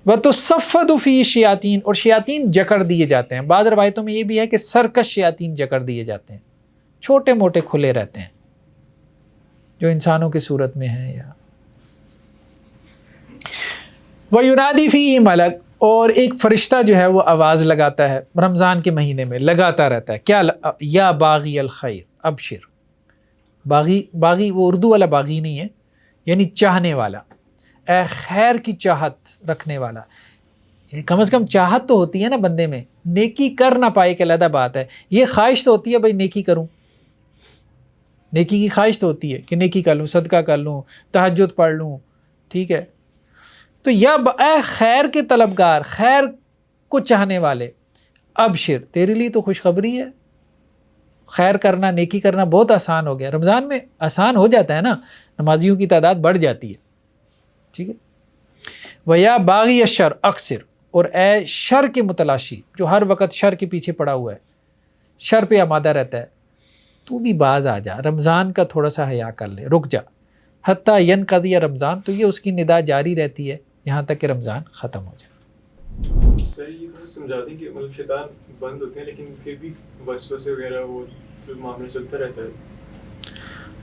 وَتُصَفَّدُ فِي الشَّيَاطِينَ، اور شیاطین جکڑ دیے جاتے ہیں، بعض روایتوں میں یہ بھی ہے کہ سرکش شیاطین جکڑ دیے جاتے ہیں، چھوٹے موٹے کھلے رہتے ہیں جو انسانوں کی صورت میں ہیں۔ یا وَيُنَادِي فِيهِ مَلَكٌ، اور ایک فرشتہ جو ہے وہ آواز لگاتا ہے رمضان کے مہینے میں، لگاتا رہتا ہے، کیا، یا باغی الخیر ابشر، باغی وہ اردو والا باغی نہیں ہے، یعنی چاہنے والا، اے خیر کی چاہت رکھنے والا، یعنی کم از کم چاہت تو ہوتی ہے نا بندے میں، نیکی کر نہ پائے کہ علیحدہ بات ہے، یہ خواہش تو ہوتی ہے بھائی نیکی کروں، نیکی کی خواہش تو ہوتی ہے کہ نیکی کر لوں، صدقہ کر لوں، تہجد پڑھ لوں، ٹھیک ہے۔ تو یا اے خیر کے طلبگار، خیر کو چاہنے والے، ابشر، تیرے لیے تو خوشخبری ہے، خیر کرنا نیکی کرنا بہت آسان ہو گیا. رمضان میں آسان ہو جاتا ہے نا, نمازیوں کی تعداد بڑھ جاتی ہے. ٹھیک ہے. وَيَا بَاغِيَ الشَّرِّ اقصر, اور اے شر کے متلاشی جو ہر وقت شر کے پیچھے پڑا ہوا ہے, شر پہ آمادہ رہتا ہے, تو بھی باز آ جا, رمضان کا تھوڑا سا حیا کر لے, رک جا. حتیٰ ینقضی رمضان, تو یہ اس کی ندا جاری رہتی ہے یہاں تک کہ رمضان ختم ہو جائے. صحیح سمجھا دیں کہ مطلب شیطان بند ہوتے ہیں لیکن پھر بھی وسوسے وغیرہ وہ تو معاملہ چلتا رہتا ہے.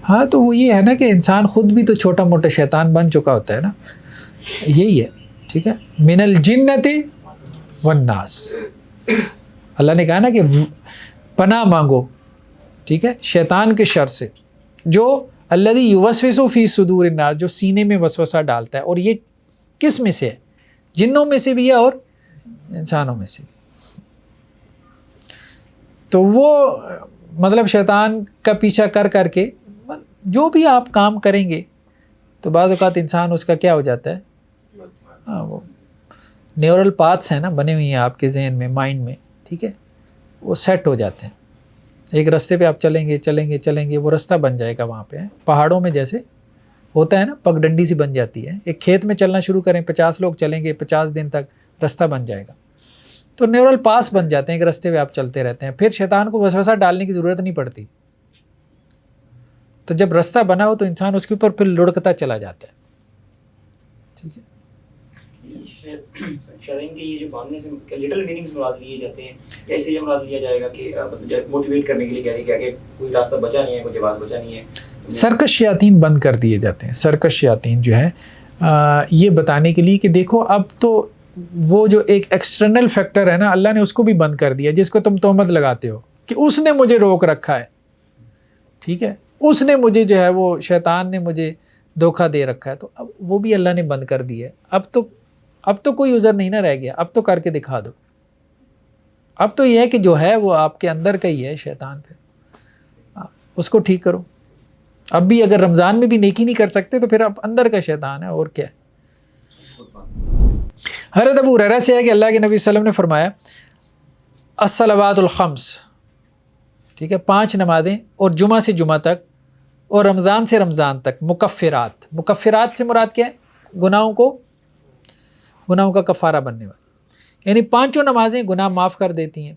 ہاں تو وہ یہ ہے نا کہ انسان خود بھی تو چھوٹا موٹا شیطان بن چکا ہوتا ہے نا, یہی ہے. ٹھیک ہے. من الجنت والناس, اللہ نے کہا نا کہ پناہ مانگو, ٹھیک ہے, شیطان کے شر سے, جو الذی یوسوس فی صدور الناس, جو سینے میں وسوسہ ڈالتا ہے. اور یہ کس میں سے ہے؟ جنوں میں سے بھی ہے اور انسانوں میں سے. تو وہ مطلب شیطان کا پیچھا کر کر کے جو بھی آپ کام کریں گے تو بعض اوقات انسان اس کا کیا ہو جاتا ہے, ہاں وہ نیورل پاتھس ہیں نا بنے ہوئی ہیں آپ کے ذہن میں, مائنڈ میں, ٹھیک ہے, وہ سیٹ ہو جاتے ہیں. ایک راستے پہ آپ چلیں گے وہ راستہ بن جائے گا وہاں پہ. پہاڑوں میں جیسے ہوتا ہے نا, پگ ڈنڈی سی بن جاتی ہے. ایک کھیت میں چلنا شروع کریں, 50 لوگ چلیں گے, 50 دن تک راستہ بن جائے گا. تو نیورل پاس بن جاتے ہیں, ایک راستے پہ آپ چلتے رہتے ہیں, پھر شیطان کو وسوسہ ڈالنے کی ضرورت نہیں پڑتی. تو جب راستہ بنا ہو تو انسان اس کے اوپر پھر لڑکتا چلا جاتا ہے. ٹھیک ہے. شیطان کے یہ جو باندھنے سے لٹل میننگز مراد لیے جاتے ہیں, یا اسے یہ مراد لیا جائے گا کہ مطلب موٹیویٹ کرنے کے لیے کہہ دیا کہ کوئی راستہ بچا نہیں ہے, کوئی جواز بچا نہیں ہے. سرکش شیاطین بند کر دیے جاتے ہیں. سرکش شیاطین جو ہے یہ بتانے کے لیے کہ دیکھو اب تو وہ جو ایک ایکسٹرنل فیکٹر ہے نا, اللہ نے اس کو بھی بند کر دیا, جس کو تم تہمت لگاتے ہو کہ اس نے مجھے روک رکھا ہے. ٹھیک ہے, اس نے مجھے جو ہے وہ شیطان نے مجھے دھوکہ دے رکھا ہے. تو اب وہ بھی اللہ نے بند کر دی ہے. اب تو کوئی عذر نہیں نہ رہ گیا, اب تو کر کے دکھا دو. اب تو یہ ہے کہ جو ہے وہ آپ کے اندر کا ہی ہے شیطان پہ, اس کو ٹھیک کرو. اب بھی اگر رمضان میں بھی نیکی نہیں کر سکتے تو پھر اب اندر کا شیطان ہے, اور کیا ہے. حضرت ابو ہریرہ سے ہے کہ اللہ کے نبی صلی اللہ علیہ وسلم نے فرمایا الصلوات الخمس, ٹھیک ہے, 5 نمازیں, اور جمعہ سے جمعہ تک اور رمضان سے رمضان تک, مکفرات سے مراد کیا ہے؟ گناہوں کا کفارہ بننے والی, یعنی 5 نمازیں گناہ معاف کر دیتی ہیں.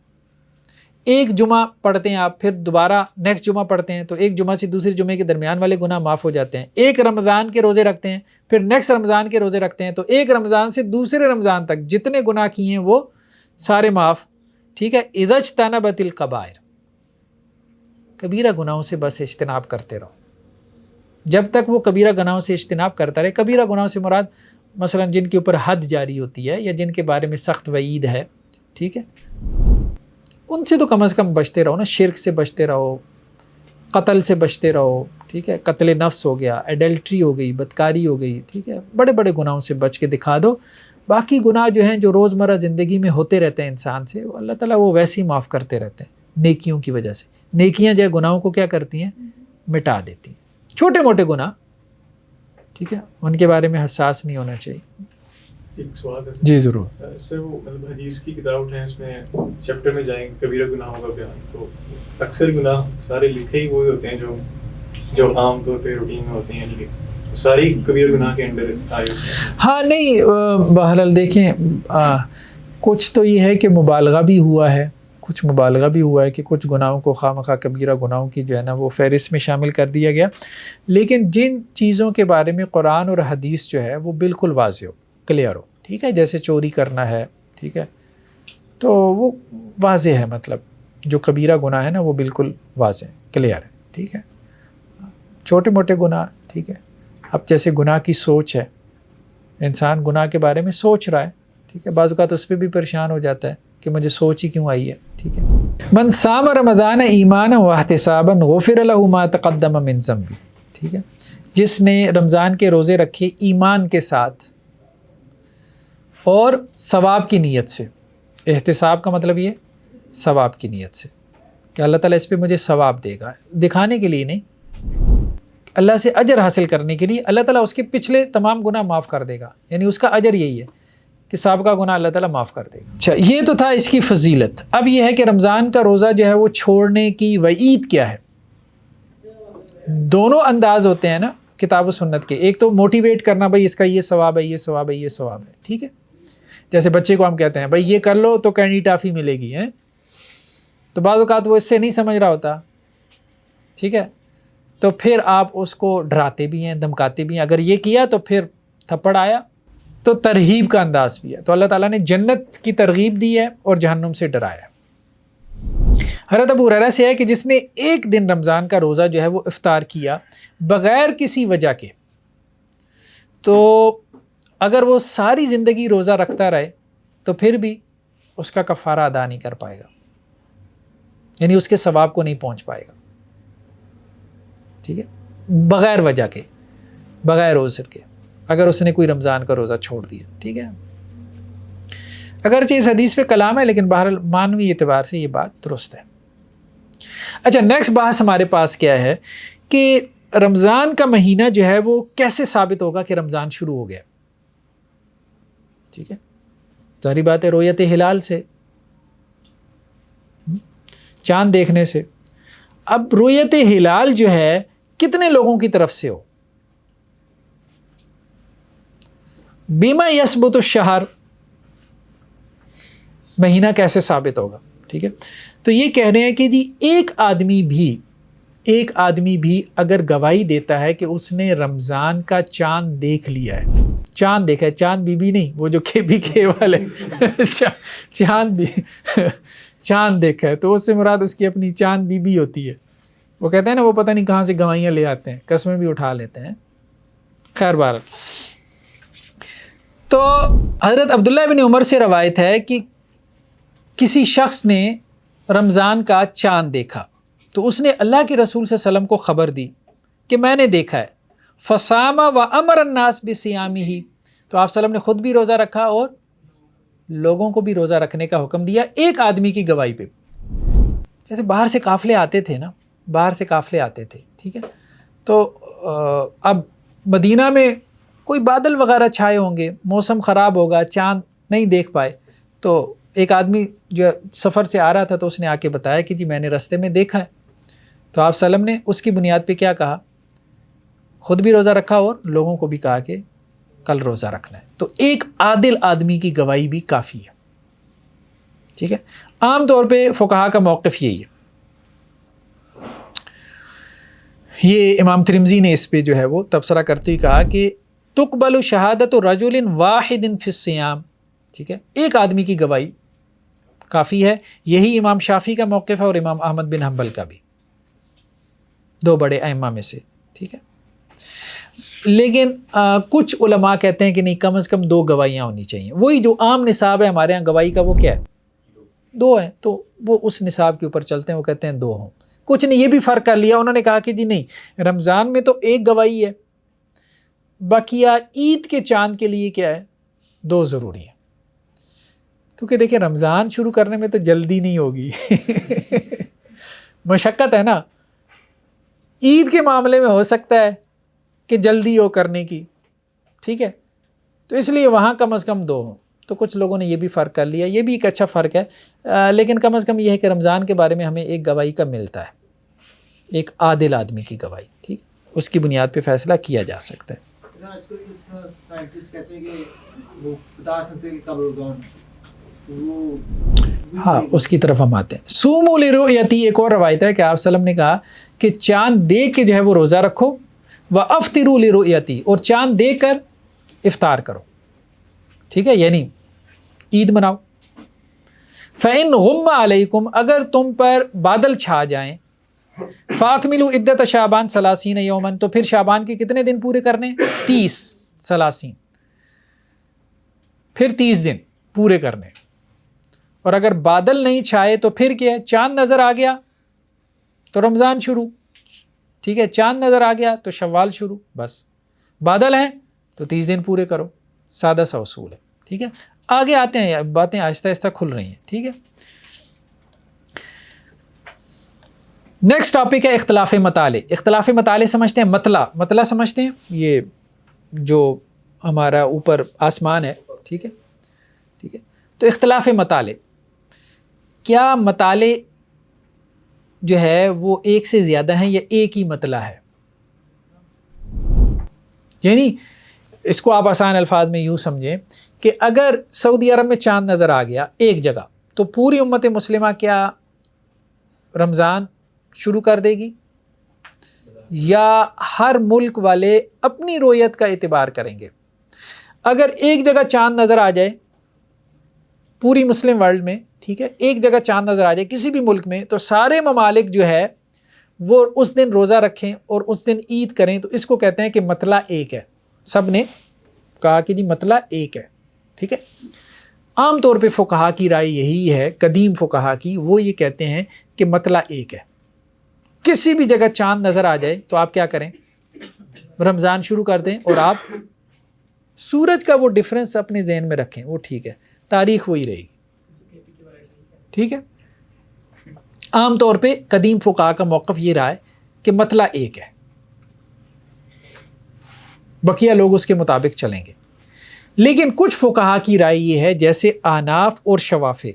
ایک جمعہ پڑھتے ہیں آپ, پھر دوبارہ نیکسٹ جمعہ پڑھتے ہیں, تو ایک جمعہ سے دوسرے جمعے کے درمیان والے گناہ معاف ہو جاتے ہیں. ایک رمضان کے روزے رکھتے ہیں, پھر نیکسٹ رمضان کے روزے رکھتے ہیں, تو ایک رمضان سے دوسرے رمضان تک جتنے گناہ کیے ہیں وہ سارے معاف. ٹھیک ہے. اذا اجتنبت الکبائر, کبیرہ گناہوں سے بس اجتناب کرتے رہو. جب تک وہ کبیرہ گناہوں سے اجتناب کرتا رہے, کبیرہ گناہوں سے مراد مثلا جن کے اوپر حد جاری ہوتی ہے یا جن کے بارے میں سخت وعید ہے, ٹھیک ہے, ان سے تو کم از کم بچتے رہو نا. شرک سے بچتے رہو, قتل سے بچتے رہو, ٹھیک ہے, قتل نفس ہو گیا, ایڈلٹری ہو گئی, بدکاری ہو گئی, ٹھیک ہے, بڑے بڑے گناہوں سے بچ کے دکھا دو. باقی گناہ جو ہیں جو روزمرہ زندگی میں ہوتے رہتے ہیں انسان سے, وہ اللہ تعالیٰ وہ ویسے ہی معاف کرتے رہتے ہیں نیکیوں کی وجہ سے. نیکیاں جو ہے گناہوں کو کیا کرتی ہیں, مٹا دیتی ہیں. چھوٹے موٹے گناہ, ٹھیک ہے, ان کے بارے میں حساس نہیں ہونا چاہیے. ایک سوال ہے جی ضرور. سر, وہ مطلب حدیث کی کتاب اٹھائیں, اس میں چیپٹر میں جائیں کبیرہ گناہوں کا بیان, تو اکثر گناہ سارے لکھے ہی وہی ہوتے ہیں جو عام طور پہ روٹین میں ہوتے ہیں, لیکن ساری کبیرہ گناہ کے انڈر آئے ہوتے ہیں. ہاں نہیں, بہرحال دیکھیں, کچھ تو یہ ہے کہ مبالغہ بھی ہوا ہے, کچھ مبالغہ بھی ہوا ہے کہ کچھ گناہوں کو خواہ کبیرہ گناہوں کی جو ہے نا وہ فہرست میں شامل کر دیا گیا. لیکن جن چیزوں کے بارے میں قرآن اور حدیث جو ہے وہ بالکل واضح ہو, کلیئر ہو, ٹھیک ہے, جیسے چوری کرنا ہے, ٹھیک ہے, تو وہ واضح ہے, مطلب جو کبیرہ گناہ ہے نا وہ بالکل واضح کلیئر ہے, ٹھیک ہے. چھوٹے موٹے گناہ, ٹھیک ہے, اب جیسے گناہ کی سوچ ہے, انسان گناہ کے بارے میں سوچ رہا ہے, ٹھیک ہے, بعض اوقات اس پہ بھی پریشان ہو جاتا ہے کہ مجھے سوچ ہی کیوں آئی ہے, ٹھیک ہے. من صام رمضان ایمانا واحتسابا غفر له ما تقدم من ذنبه, ٹھیک ہے, جس نے رمضان کے روزے رکھے ایمان کے ساتھ اور ثواب کی نیت سے. احتساب کا مطلب یہ ثواب کی نیت سے کہ اللہ تعالیٰ اس پہ مجھے ثواب دے گا, دکھانے کے لیے نہیں, اللہ سے اجر حاصل کرنے کے لیے. اللہ تعالیٰ اس کے پچھلے تمام گناہ معاف کر دے گا, یعنی اس کا اجر یہی ہے کہ سابقہ گناہ اللہ تعالیٰ معاف کر دے گا. اچھا یہ تو تھا اس کی فضیلت. اب یہ ہے کہ رمضان کا روزہ جو ہے وہ چھوڑنے کی وعید کیا ہے. دونوں انداز ہوتے ہیں نا کتاب و سنت کے. ایک تو موٹیویٹ کرنا بھائی اس کا یہ ثواب ہے، یہ ثواب ہے، یہ ثواب ہے، ٹھیک ہے. جیسے بچے کو ہم کہتے ہیں بھائی یہ کر لو تو کینڈی ٹافی ملے گی ہے، تو بعض اوقات وہ اس سے نہیں سمجھ رہا ہوتا، ٹھیک ہے. تو پھر آپ اس کو ڈراتے بھی ہیں، دھمکاتے بھی ہیں، اگر یہ کیا تو پھر تھپڑ آیا. تو ترغیب کا انداز بھی ہے. تو اللہ تعالیٰ نے جنت کی ترغیب دی ہے اور جہنم سے ڈرایا. حضرت ابو ہریرہ سے ہے کہ جس نے ایک دن رمضان کا روزہ جو ہے وہ افطار کیا بغیر کسی وجہ کے، تو اگر وہ ساری زندگی روزہ رکھتا رہے تو پھر بھی اس کا کفارہ ادا نہیں کر پائے گا، یعنی اس کے ثواب کو نہیں پہنچ پائے گا، ٹھیک ہے. بغیر وجہ کے، بغیر عذر کے، اگر اس نے کوئی رمضان کا روزہ چھوڑ دیا، ٹھیک ہے. اگرچہ اس حدیث پہ کلام ہے لیکن بہرحال معنوی اعتبار سے یہ بات درست ہے. اچھا نیکسٹ بحث ہمارے پاس کیا ہے کہ رمضان کا مہینہ جو ہے وہ کیسے ثابت ہوگا کہ رمضان شروع ہو گیا. ٹھیک ہے، ظاہری بات ہے رؤیت ہلال سے، چاند دیکھنے سے. اب رؤیت ہلال جو ہے کتنے لوگوں کی طرف سے ہو، بیما یثبت الشہر، مہینہ کیسے ثابت ہوگا. ٹھیک ہے، تو یہ کہہ رہے ہیں کہ جی ایک آدمی بھی اگر گواہی دیتا ہے کہ اس نے رمضان کا چاند دیکھ لیا ہے، چاند دیکھا ہے، چاند بی بی نہیں، وہ جو کے والے چاند دیکھا ہے، تو اس سے مراد اس کی اپنی چاند بی بی ہوتی ہے. وہ کہتے ہیں نا وہ پتہ نہیں کہاں سے گواہیاں لے آتے ہیں، قسمیں بھی اٹھا لیتے ہیں. خیر بہرحال، تو حضرت عبداللہ بن عمر سے روایت ہے کہ کسی شخص نے رمضان کا چاند دیکھا تو اس نے اللہ کے رسول صلی اللہ علیہ وسلم کو خبر دی کہ میں نے دیکھا ہے. فصام و امر الناس بصیامہ، تو آپ صلی اللہ علیہ وسلم نے خود بھی روزہ رکھا اور لوگوں کو بھی روزہ رکھنے کا حکم دیا ایک آدمی کی گواہی پہ. جیسے باہر سے قافلے آتے تھے نا، باہر سے قافلے آتے تھے، ٹھیک ہے. تو اب مدینہ میں کوئی بادل وغیرہ چھائے ہوں گے، موسم خراب ہوگا، چاند نہیں دیکھ پائے، تو ایک آدمی جو سفر سے آ رہا تھا تو اس نے آ کے بتایا کہ جی میں نے رستے میں دیکھا ہے. تو آپ صلی اللہ علیہ وسلم نے اس کی بنیاد پہ کیا کہا، خود بھی روزہ رکھا اور لوگوں کو بھی کہا کہ کل روزہ رکھنا ہے. تو ایک عادل آدمی کی گواہی بھی کافی ہے. ٹھیک ہے، عام طور پہ فقہا کا موقف یہی ہے. یہ امام ترمذی نے اس پہ جو ہے وہ تبصرہ کرتے ہوئے کہا کہ تقبل شہادت رجل واحد فی الصیام. ٹھیک ہے، ایک آدمی کی گواہی کافی ہے. یہی امام شافعی کا موقف ہے اور امام احمد بن حنبل کا بھی، دو بڑے ائمہ میں سے. ٹھیک ہے، لیکن کچھ علماء کہتے ہیں کہ نہیں، کم از کم 2 گواہیاں ہونی چاہیے. وہی جو عام نصاب ہے ہمارے ہاں گواہی کا، وہ کیا ہے، 2 ہیں. تو وہ اس نصاب کے اوپر چلتے ہیں، وہ کہتے ہیں 2 ہوں. کچھ نے یہ بھی فرق کر لیا، انہوں نے کہا کہ جی نہیں، رمضان میں تو 1 گواہی ہے، بقیہ عید کے چاند کے لیے کیا ہے، 2 ضروری ہیں. کیونکہ دیکھیں رمضان شروع کرنے میں تو جلدی نہیں ہوگی مشقت ہے نا. عید کے معاملے میں ہو سکتا ہے کہ جلدی ہو کرنے کی، ٹھیک ہے، تو اس لیے وہاں کم از کم 2 ہوں. تو کچھ لوگوں نے یہ بھی فرق کر لیا، یہ بھی ایک اچھا فرق ہے. لیکن کم از کم یہ ہے کہ رمضان کے بارے میں ہمیں 1 گواہی کا ملتا ہے، ایک عادل آدمی کی گواہی. ٹھیک، اس کی بنیاد پہ فیصلہ کیا جا سکتا ہے. ہاں اس کی طرف ہم آتے ہیں. سوموا لرؤیتی، ایک اور روایت ہے کہ آپ صلی اللہ علیہ وسلم نے کہا کہ چاند دیکھ کے جو ہے وہ روزہ رکھو، وافطروا لرؤیتی، اور چاند دیکھ کر افطار کرو. ٹھیک ہے، یعنی عید مناؤ. فإن غم علیکم، اگر تم پر بادل چھا جائیں، فاکملوا عدۃ شعبان 30 یوما، تو پھر شعبان کے کتنے دن پورے کرنے، 30 30، پھر 30 دن پورے کرنے. اور اگر بادل نہیں چھائے تو پھر کیا ہے، چاند نظر آ گیا تو رمضان شروع. ٹھیک ہے، چاند نظر آ گیا تو شوال شروع. بس بادل ہیں تو 30 دن پورے کرو، سادہ سا اصول ہے. ٹھیک ہے، آگے آتے ہیں، باتیں آہستہ آہستہ کھل رہی ہیں. ٹھیک ہے، نیکسٹ ٹاپک ہے اختلاف مطالع. اختلاف مطالع سمجھتے ہیں، مطلع سمجھتے ہیں، یہ جو ہمارا اوپر آسمان ہے، ٹھیک ہے، ٹھیک ہے. تو اختلاف مطالع، کیا مطالع جو ہے وہ ایک سے زیادہ ہیں یا ایک ہی مطلع ہے؟ یعنی اس کو آپ آسان الفاظ میں یوں سمجھیں کہ اگر سعودی عرب میں چاند نظر آ گیا ایک جگہ تو پوری امت مسلمہ کیا رمضان شروع کر دے گی، یا ہر ملک والے اپنی رویت کا اعتبار کریں گے؟ اگر ایک جگہ چاند نظر آ جائے پوری مسلم ورلڈ میں، ٹھیک ہے، ایک جگہ چاند نظر آ جائے کسی بھی ملک میں، تو سارے ممالک جو ہے وہ اس دن روزہ رکھیں اور اس دن عید کریں. تو اس کو کہتے ہیں کہ مطلع ایک ہے. سب نے کہا کہ جی مطلع ایک ہے. ٹھیک ہے. عام طور پہ فقہا کی رائے یہی ہے، قدیم فقہا کی، وہ یہ کہتے ہیں کہ مطلع ایک ہے. کسی بھی جگہ چاند نظر آ جائے تو آپ کیا کریں، رمضان شروع کر دیں، اور آپ سورج کا وہ ڈفرنس اپنے ذہن میں رکھیں، وہ ٹھیک ہے، تاریخ وہی رہے گی. ٹھیک ہے. عام طور پہ قدیم فقہا کا موقف یہ رہا ہے کہ مطلع ایک ہے، بقیہ لوگ اس کے مطابق چلیں گے. لیکن کچھ فقہا کی رائے یہ ہے، جیسے احناف اور شوافع،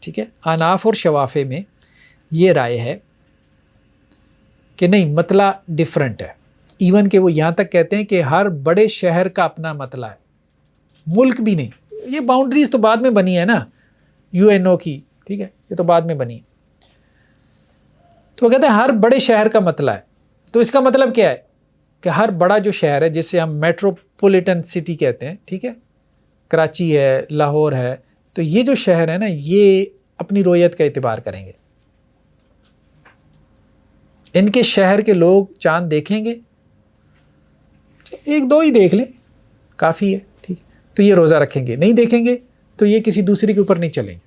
ٹھیک ہے، احناف اور شوافع میں یہ رائے ہے کہ نہیں، مطلع ڈیفرنٹ ہے. ایون کہ وہ یہاں تک کہتے ہیں کہ ہر بڑے شہر کا اپنا مطلع ہے، ملک بھی نہیں. یہ باؤنڈریز تو بعد میں بنی ہے نا UN کی، ٹھیک ہے، یہ تو بعد میں بنی ہے. تو وہ کہتے ہیں ہر بڑے شہر کا مطلع ہے. تو اس کا مطلب کیا ہے کہ ہر بڑا جو شہر ہے جسے ہم میٹروپولیٹن سٹی کہتے ہیں، ٹھیک ہے، کراچی ہے، لاہور ہے، تو یہ جو شہر ہے نا یہ اپنی رویت کا اعتبار کریں گے. ان کے شہر کے لوگ چاند دیکھیں گے، ایک دو ہی دیکھ لیں کافی ہے، ٹھیک ہے، تو یہ روزہ رکھیں گے. نہیں دیکھیں گے تو یہ کسی دوسرے کے اوپر نہیں چلیں گے.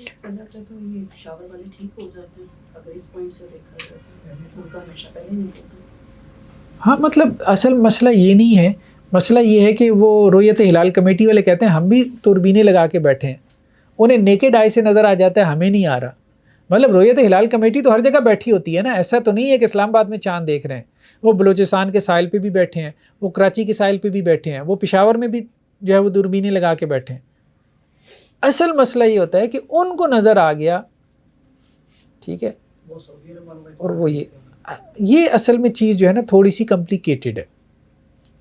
اس وجہ سے تو یہ پشاور والے ٹھیک ہو جاتے ہیں اگر اس پوائنٹ سے دیکھا جائے تو ان کا ہمیشہ پہلے نہیں ہوتا. ہاں، مطلب اصل مسئلہ یہ نہیں ہے، مسئلہ یہ ہے کہ وہ رویت ہلال کمیٹی والے کہتے ہیں ہم بھی دوربینیں لگا کے بیٹھے ہیں، انہیں نیکڈ آئی سے نظر آ جاتا ہے، ہمیں نہیں آ رہا. مطلب رویت ہلال کمیٹی تو ہر جگہ بیٹھی ہوتی ہے نا، ایسا تو نہیں ہے کہ اسلام آباد میں چاند دیکھ رہے ہیں. وہ بلوچستان کے ساحل پہ بھی بیٹھے ہیں، وہ کراچی کے ساحل پہ بھی بیٹھے ہیں، وہ پشاور میں بھی جو ہے وہ دوربینیں لگا کے بیٹھے ہیں. اصل مسئلہ یہ ہوتا ہے کہ ان کو نظر آ گیا، ٹھیک ہے، اور وہ یہ اصل میں چیز جو ہے نا تھوڑی سی کمپلیکیٹڈ ہے.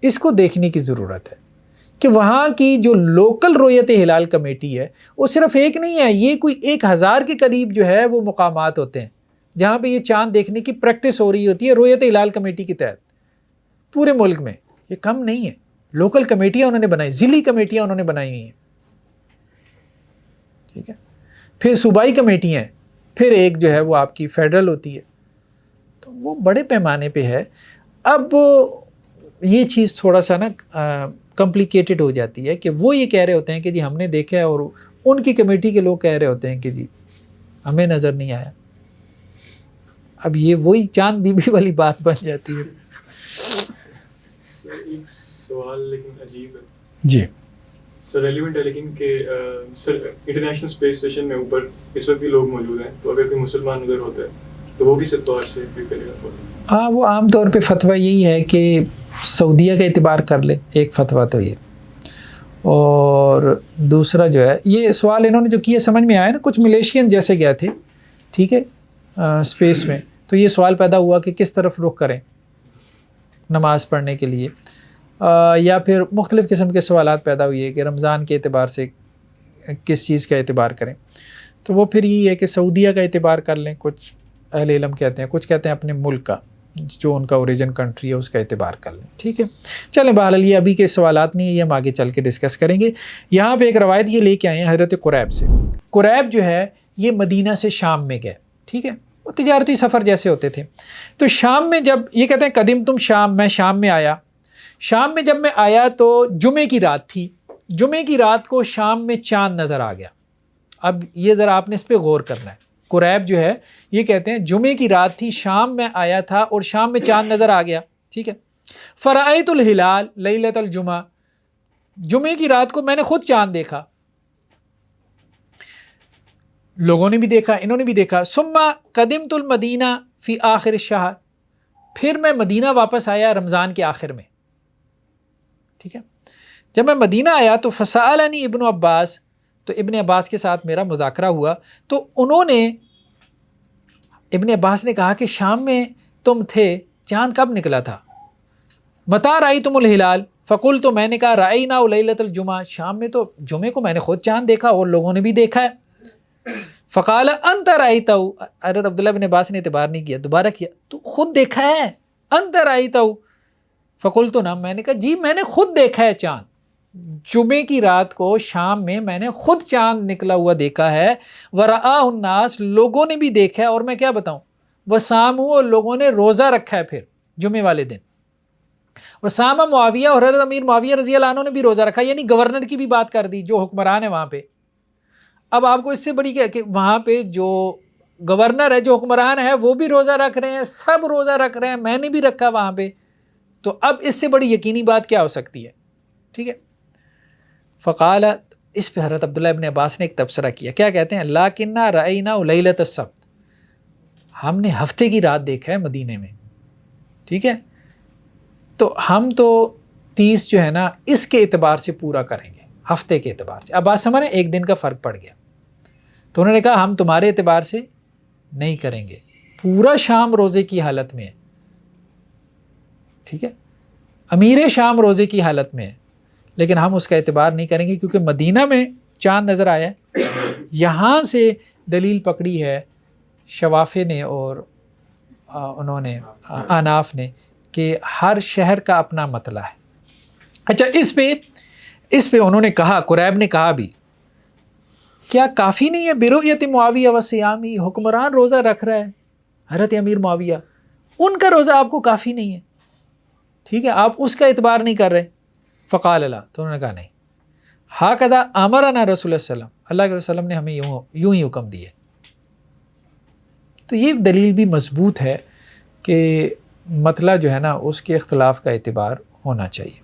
اس کو دیکھنے کی ضرورت ہے کہ وہاں کی جو لوکل رویت ہلال کمیٹی ہے وہ صرف ایک نہیں ہے، یہ کوئی 1000 کے قریب جو ہے وہ مقامات ہوتے ہیں جہاں پہ یہ چاند دیکھنے کی پریکٹس ہو رہی ہوتی ہے رویت ہلال کمیٹی کے تحت پورے ملک میں. یہ کم نہیں ہے، لوکل کمیٹیاں انہوں نے بنائی، ضلعی کمیٹیاں انہوں نے بنائی ہوئی ہیں، ٹھیک ہے، پھر صوبائی کمیٹیاں ہیں، پھر ایک جو ہے وہ آپ کی فیڈرل ہوتی ہے. تو وہ بڑے پیمانے پہ ہے. اب یہ چیز تھوڑا سا نا کمپلیکیٹڈ ہو جاتی ہے کہ وہ یہ کہہ رہے ہوتے ہیں کہ جی ہم نے دیکھا ہے، اور ان کی کمیٹی کے لوگ کہہ رہے ہوتے ہیں کہ جی ہمیں نظر نہیں آیا. اب یہ وہی چاند بی بی والی بات بن جاتی ہے. ایک سوال لیکن عجیب ہے جی سر، ریلیونٹ ہے لیکن کہ سر انٹرنیشنل اسپیس اسٹیشن میں اوپر اس وقت بھی لوگ موجود ہیں، تو اگر کوئی مسلمان ادھر ہوتا ہے تو وہ کس اعتبار سے کرے گا؟ ہاں، وہ عام طور پہ فتویٰ یہی ہے کہ سعودیہ کا اعتبار کر لے، ایک فتویٰ تو یہ. اور دوسرا جو ہے یہ سوال انہوں نے جو کیا سمجھ میں آیا نا، کچھ ملیشین جیسے گئے تھے، ٹھیک ہے، اسپیس میں، تو یہ سوال پیدا ہوا کہ کس طرف رخ کریں نماز پڑھنے کے لیے، یا پھر مختلف قسم کے سوالات پیدا ہوئے کہ رمضان کے اعتبار سے کس چیز کا اعتبار کریں. تو وہ پھر یہ ہے کہ سعودیہ کا اعتبار کر لیں، کچھ اہل علم کہتے ہیں، کچھ کہتے ہیں اپنے ملک کا جو ان کا اوریجن کنٹری ہے اس کا اعتبار کر لیں. ٹھیک ہے، چلیں بہرحال یہ ابھی کے سوالات نہیں ہیں، یہ ہم آگے چل کے ڈسکس کریں گے. یہاں پہ ایک روایت یہ لے کے آئے ہیں حضرت قریب سے. قریب جو ہے یہ مدینہ سے شام میں گئے، ٹھیک ہے، وہ تجارتی سفر جیسے ہوتے تھے. تو شام میں جب یہ کہتے ہیں قدیم تم شام، میں شام میں آیا. شام میں جب میں آیا تو جمعے کی رات تھی، جمعے کی رات کو شام میں چاند نظر آ گیا. اب یہ ذرا آپ نے اس پہ غور کرنا ہے. قریب جو ہے یہ کہتے ہیں جمعے کی رات تھی، شام میں آیا تھا اور شام میں چاند نظر آ گیا، ٹھیک ہے. فرأیت الہلال لیلۃ الجمعہ، جمعے کی رات کو میں نے خود چاند دیکھا، لوگوں نے بھی دیکھا، انہوں نے بھی دیکھا. ثم قدمت المدینہ فی آخر الشہر، پھر میں مدینہ واپس آیا رمضان کے آخر میں، ٹھیک ہے. جب میں مدینہ آیا تو فسألنی ابن عباس، تو ابن عباس کے ساتھ میرا مذاکرہ ہوا، تو انہوں نے، ابن عباس نے کہا کہ شام میں تم تھے، چاند کب نکلا تھا؟ متا رأیتم الہلال، فقلت، تو میں نے کہا رأینا لیلۃ الجمعہ، شام میں تو جمعے کو میں نے خود چاند دیکھا اور لوگوں نے بھی دیکھا ہے۔ فقال انت رأیتہ، حضرت عبداللہ بن عباس نے اعتبار نہیں کیا، دوبارہ کیا، تو خود دیکھا ہے؟ انت رأیتہ، فقلت نعم، میں نے کہا جی میں نے خود دیکھا ہے چاند، جمعے کی رات کو شام میں نے خود چاند نکلا ہوا دیکھا ہے، ورآہ الناس، لوگوں نے بھی دیکھا ہے، اور میں کیا بتاؤں، وصاموا، لوگوں نے روزہ رکھا ہے پھر جمعے والے دن، وصام معاویہ، اور حضرت امیر معاویہ رضی اللہ عنہ نے بھی روزہ رکھا، یعنی گورنر کی بھی بات کر دی جو حکمران ہے وہاں پہ۔ اب آپ کو اس سے بڑی کیا کہ وہاں پہ جو گورنر ہے، جو حکمران ہے، وہ بھی روزہ رکھ رہے ہیں، سب روزہ رکھ رہے ہیں، میں نے بھی رکھا وہاں پہ، تو اب اس سے بڑی یقینی بات کیا ہو سکتی ہے؟ ٹھیک ہے۔ فقال، اس پہ حضرت عبداللہ ابن عباس نے ایک تبصرہ کیا، کیا کہتے ہیں، لکنہ رأینا لیلۃ السبت، ہم نے ہفتے کی رات دیکھا ہے مدینے میں، ٹھیک ہے، تو ہم تو 30 جو ہے نا اس کے اعتبار سے پورا کریں گے، ہفتے کے اعتبار سے۔ اب بات سمجھ رہے ہیں، ایک دن کا فرق پڑ گیا، تو انہوں نے کہا ہم تمہارے اعتبار سے نہیں کریں گے، پورا شام روزے کی حالت میں ہے، ٹھیک ہے، امیر شام روزے کی حالت میں ہے، لیکن ہم اس کا اعتبار نہیں کریں گے کیونکہ مدینہ میں چاند نظر آیا ہے۔ یہاں سے دلیل پکڑی ہے شوافے نے اور انہوں نے آناف نے کہ ہر شہر کا اپنا مطلع ہے۔ اچھا، اس پہ انہوں نے کہا، قریب نے کہا بھی، کیا کافی نہیں ہے برؤیت معاویہ و صیامی، حکمران روزہ رکھ رہا ہے حضرت امیر معاویہ، ان کا روزہ آپ کو کافی نہیں ہے؟ ٹھیک ہے، آپ اس کا اعتبار نہیں کر رہے۔ فقال اللہ، تو انہوں نے کہا نہیں، ہاکذا امرنا رسول اللہ صلی اللہ علیہ وسلم، اللہ کے رسول نے ہمیں یوں ہی حکم دیے۔ تو یہ دلیل بھی مضبوط ہے کہ مطلع جو ہے نا اس کے اختلاف کا اعتبار ہونا چاہیے،